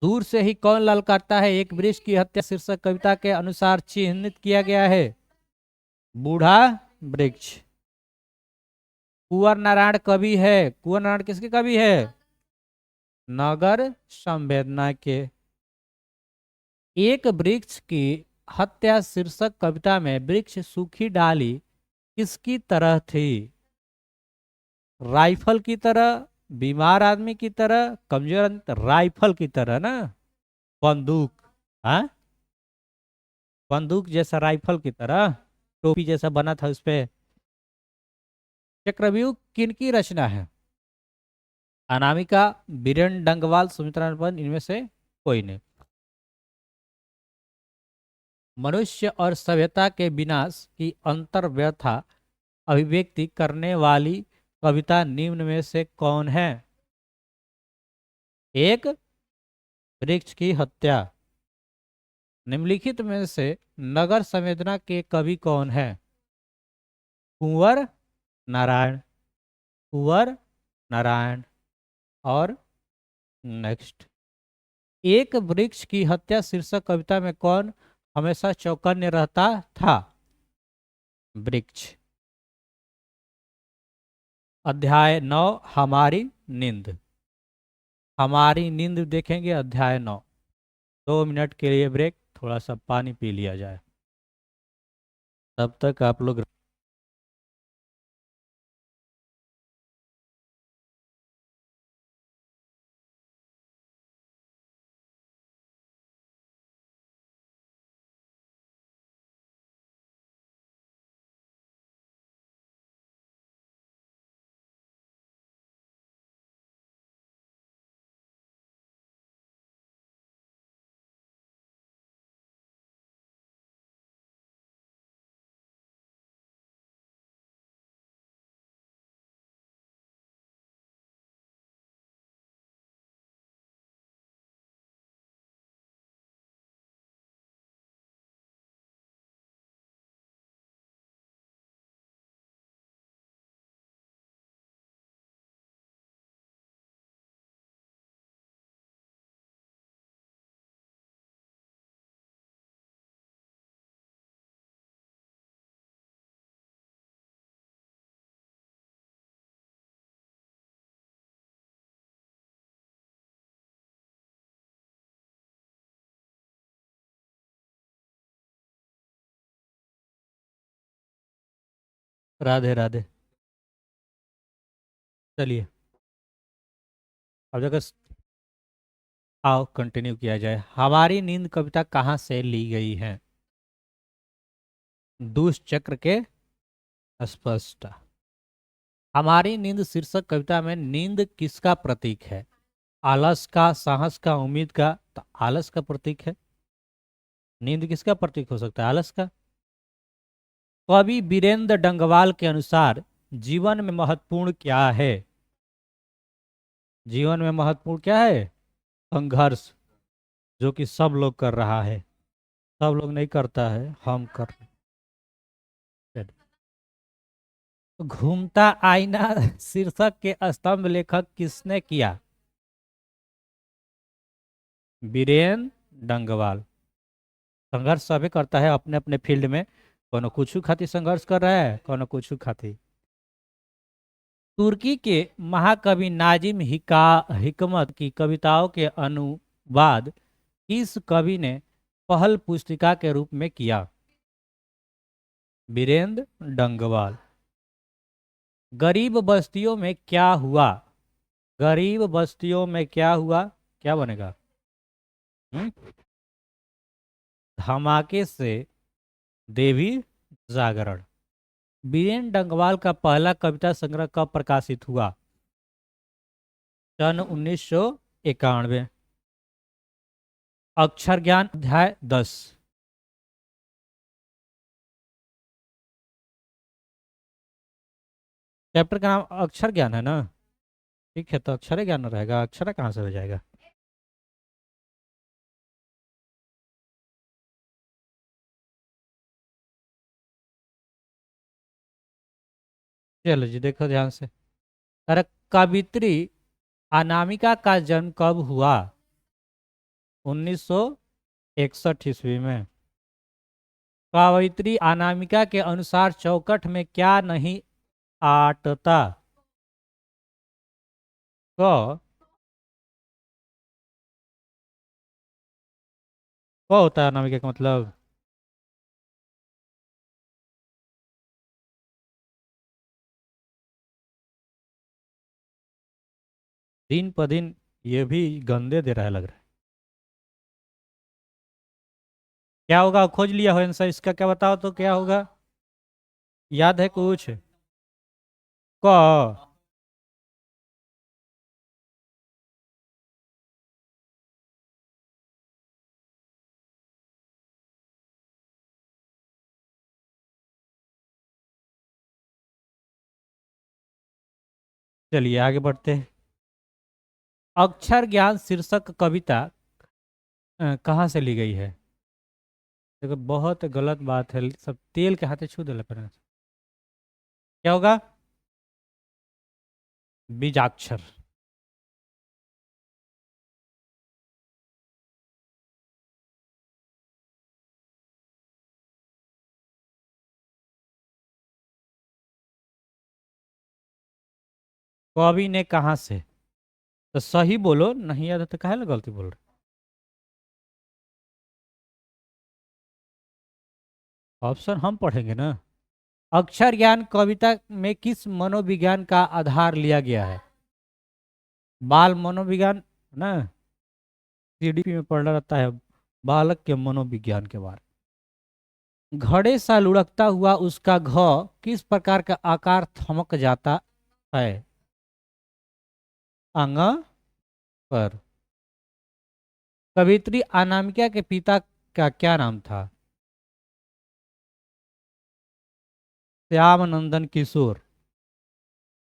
दूर से ही कौन ललकारता है, एक वृक्ष की हत्या शीर्षक कविता के अनुसार चिन्हित किया गया है, बूढ़ा वृक्ष। कुंवर नारायण कवि है, कुंवर नारायण किसके कवि है, नगर संवेदना के। एक वृक्ष की हत्या शीर्षक कविता में वृक्ष सूखी डाली किसकी तरह थी, राइफल की तरह, बीमार आदमी की तरह, कमजोर आदमी, राइफल की तरह ना, बंदूक। हाँ, बंदूक जैसा राइफल की तरह, टोपी जैसा बना था उस पे। चक्रव्यूह किनकी रचना है, अनामिका, बीरेन डंगवाल, सुमित्रा नंदन, इनमें से कोई नहीं। मनुष्य और सभ्यता के विनाश की अंतर व्यथा अभिव्यक्ति करने वाली कविता निम्न में से कौन है, एक वृक्ष की हत्या। निम्नलिखित में से नगर संवेदना के कवि कौन है, कुंवर नारायण, कुंवर नारायण। और नेक्स्ट, एक वृक्ष की हत्या शीर्षक कविता में कौन हमेशा चौकन्ने रहता था, वृक्ष। अध्याय 9, हमारी नींद। हमारी नींद देखेंगे अध्याय 9। 2 मिनट के लिए ब्रेक, थोड़ा सा पानी पी लिया जाए, तब तक आप लोग। राधे राधे। चलिए, अब जगह आओ कंटिन्यू किया जाए। हमारी नींद कविता कहाँ से ली गई है, दुष्चक्र के स्पष्ट। हमारी नींद शीर्षक कविता में नींद किसका प्रतीक है, आलस का, साहस का, उम्मीद का, तो आलस का प्रतीक है। नींद किसका प्रतीक हो सकता है, आलस का। कवि बीरेंद्र डंगवाल के अनुसार जीवन में महत्वपूर्ण क्या है, जीवन में महत्वपूर्ण क्या है, संघर्ष, जो कि सब लोग कर रहा है, सब लोग नहीं करता है, हम कर रहे हैं। घूमता आईना शीर्षक के स्तंभ लेखक किसने किया, बीरेन डंगवाल। संघर्ष सभी करता है अपने अपने फील्ड में, कोनो कुछ खातिर संघर्ष कर रहा है, कोनो कुछ खातिर। तुर्की के महाकवि नाजिम हिकमत की कविताओं के अनुवाद किस कवि ने पहल पुस्तिका के रूप में किया, बीरेंद्र डंगवाल। गरीब बस्तियों में क्या हुआ, गरीब बस्तियों में क्या हुआ, क्या बनेगा, हम्म? धमाके से देवी जागरण। बीरेन डंगवाल का पहला कविता संग्रह कब प्रकाशित हुआ, सन 1991। अक्षर ज्ञान अध्याय 10। चैप्टर का नाम अक्षर ज्ञान है ना? ठीक है, तो अक्षर ज्ञान रहेगा, अक्षर कहाँ से हो जाएगा? चलो जी, देखो ध्यान से। अरे, कवित्री अनामिका का जन्म कब हुआ? 1961 ईस्वी में। कवयित्री अनामिका के अनुसार चौखट में क्या नहीं आटता? क क होता है अनामिका का मतलब? दिन प दिन ये भी गंदे दे रहा है लग रहा है। क्या होगा? खोज लिया हो आंसर इसका? क्या बताओ तो क्या होगा? याद है कुछ? क। चलिए आगे बढ़ते हैं। अक्षर ज्ञान शीर्षक कविता कहाँ से ली गई है? देखो, बहुत गलत बात है, सब तेल के हाथे छू दे पर। क्या होगा? बीजाक्षर। कवि ने कहा से? तो सही बोलो, नहीं याद है तो काहे ला गलती बोल रहे? ऑप्शन हम पढ़ेंगे ना। अक्षर ज्ञान कविता में किस मनोविज्ञान का आधार लिया गया है? बाल मनोविज्ञान ना, सीडीपी में पढ़ा रहता है बालक के मनोविज्ञान के बारे में। घड़े सा लुढ़कता हुआ उसका घ किस प्रकार का आकार थमक जाता है? अंग पर। कवित्री अनामिका के पिता का क्या नाम था? श्याम नंदन किशोर।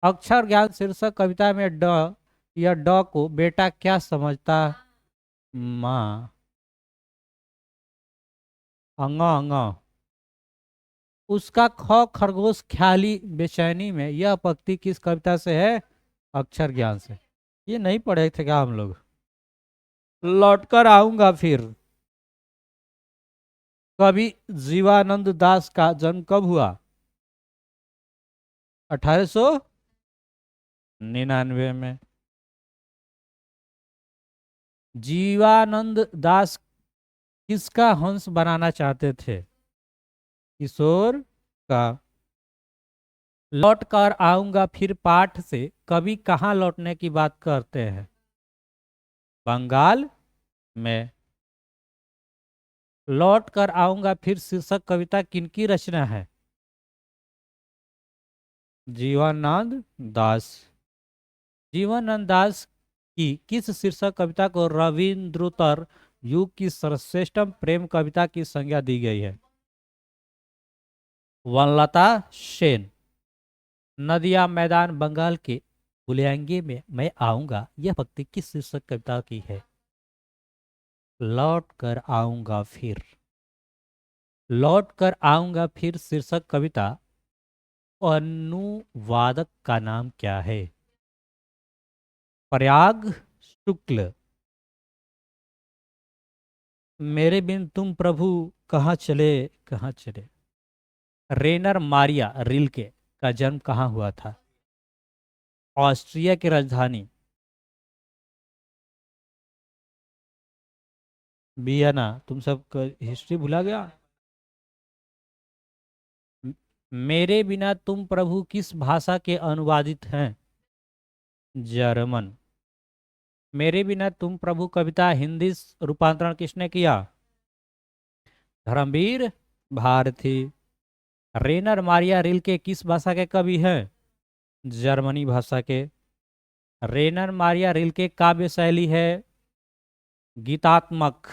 अक्षर ज्ञान शीर्षक कविता में ड या ड को बेटा क्या समझता? माँ। अंग अंग। उसका खरगोश ख्याली बेचैनी में, यह पंक्ति किस कविता से है? अक्षर ज्ञान से। ये नहीं पढ़े थे क्या हम लोग? लौट कर आऊंगा फिर। कवि जीवानंद दास का जन्म कब हुआ? 1899 में। जीवानंद दास किसका हंस बनाना चाहते थे? किशोर का। लौट कर आऊंगा फिर पाठ से कवि कहाँ लौटने की बात करते हैं? बंगाल में। लौट कर आऊंगा फिर शीर्षक कविता किनकी रचना है? जीवानंद दास। जीवानंद दास की किस शीर्षक कविता को रविंद्रोत्तर युग की सर्वश्रेष्ठ प्रेम कविता की संज्ञा दी गई है? वनलता सेन। नदिया मैदान बंगाल के बुलियांगे में मैं आऊंगा, यह पंक्ति किस शीर्षक कविता की है? लौट कर आऊंगा फिर। लौट कर आऊंगा फिर शीर्षक कविता अनुवादक का नाम क्या है? प्रयाग शुक्ल। मेरे बिन तुम प्रभु कहाँ चले, कहाँ चले? रेनर मारिया रिल्के का जन्म कहाँ हुआ था? ऑस्ट्रिया की राजधानी वियना। तुम सब हिस्ट्री भुला गया। म- मेरे बिना तुम प्रभु किस भाषा के अनुवादित हैं? जर्मन। मेरे बिना तुम प्रभु कविता हिंदी रूपांतरण किसने किया? धर्मवीर भारती। रेनर मारिया रिल्के किस भाषा के कवि हैं? जर्मनी भाषा के। रेनर मारिया रिल्के काव्य शैली है गीतात्मक।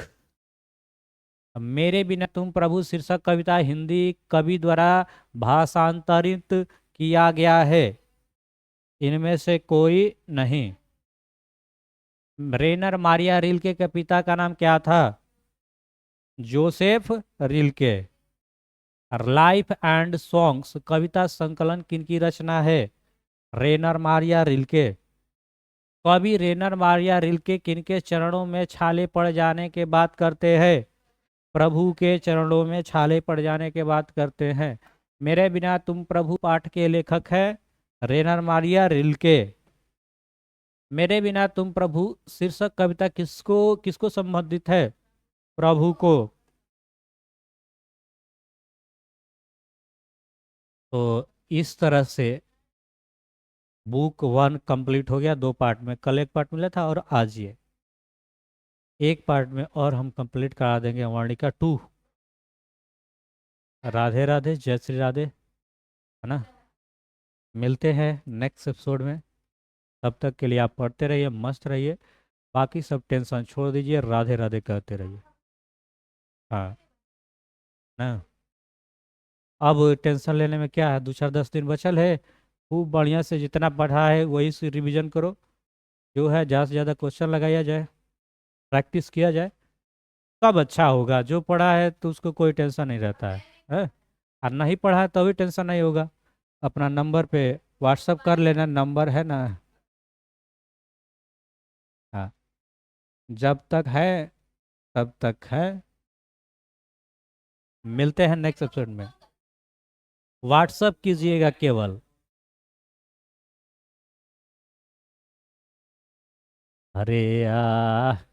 मेरे बिना तुम प्रभु शीर्षक कविता हिंदी कवि द्वारा भाषांतरित किया गया है। इनमें से कोई नहीं। रेनर मारिया रिल्के के पिता का नाम क्या था? Joseph Rilke. Life and songs कविता संकलन किनकी रचना है? Rainer Maria Rilke. कवि रेनर मारिया रिल्के किनके चरणों में छाले पड़ जाने के बाद करते हैं? प्रभु के चरणों में छाले पड़ जाने के बाद करते हैं। मेरे बिना तुम प्रभु पाठ के लेखक हैं रेनर मारिया रिल्के। मेरे बिना तुम प्रभु शीर्षक कविता किसको किसको संबंधित है? प्रभु को। तो इस तरह से बुक 1 कंप्लीट हो गया 2 पार्ट में। कल एक पार्ट मिला था और आज ये एक पार्ट में और हम कंप्लीट करा देंगे वर्णिका 2। राधे राधे, जय श्री राधे, है ना। मिलते हैं नेक्स्ट एपिसोड में। तब तक के लिए आप पढ़ते रहिए, मस्त रहिए। बाकी सब टेंशन छोड़ दीजिए, राधे राधे कहते रहिए। हाँ ना। अब टेंशन लेने में क्या है, 2 4 10 दिन बचल है। खूब बढ़िया से जितना पढ़ा है वही से रिवीजन करो। जो है ज़्यादा से ज़्यादा क्वेश्चन लगाया जाए, प्रैक्टिस किया जाए, तब अच्छा होगा। जो पढ़ा है तो उसको कोई टेंशन नहीं रहता है? और नहीं पढ़ा है तभी टेंशन नहीं होगा। अपना नंबर पे व्हाट्सअप कर लेना, नंबर है ना। हाँ, जब तक है तब तक है। मिलते हैं नेक्स्ट एपिसोड में। व्हाट्सअप कीजिएगा केवल। अरे यार।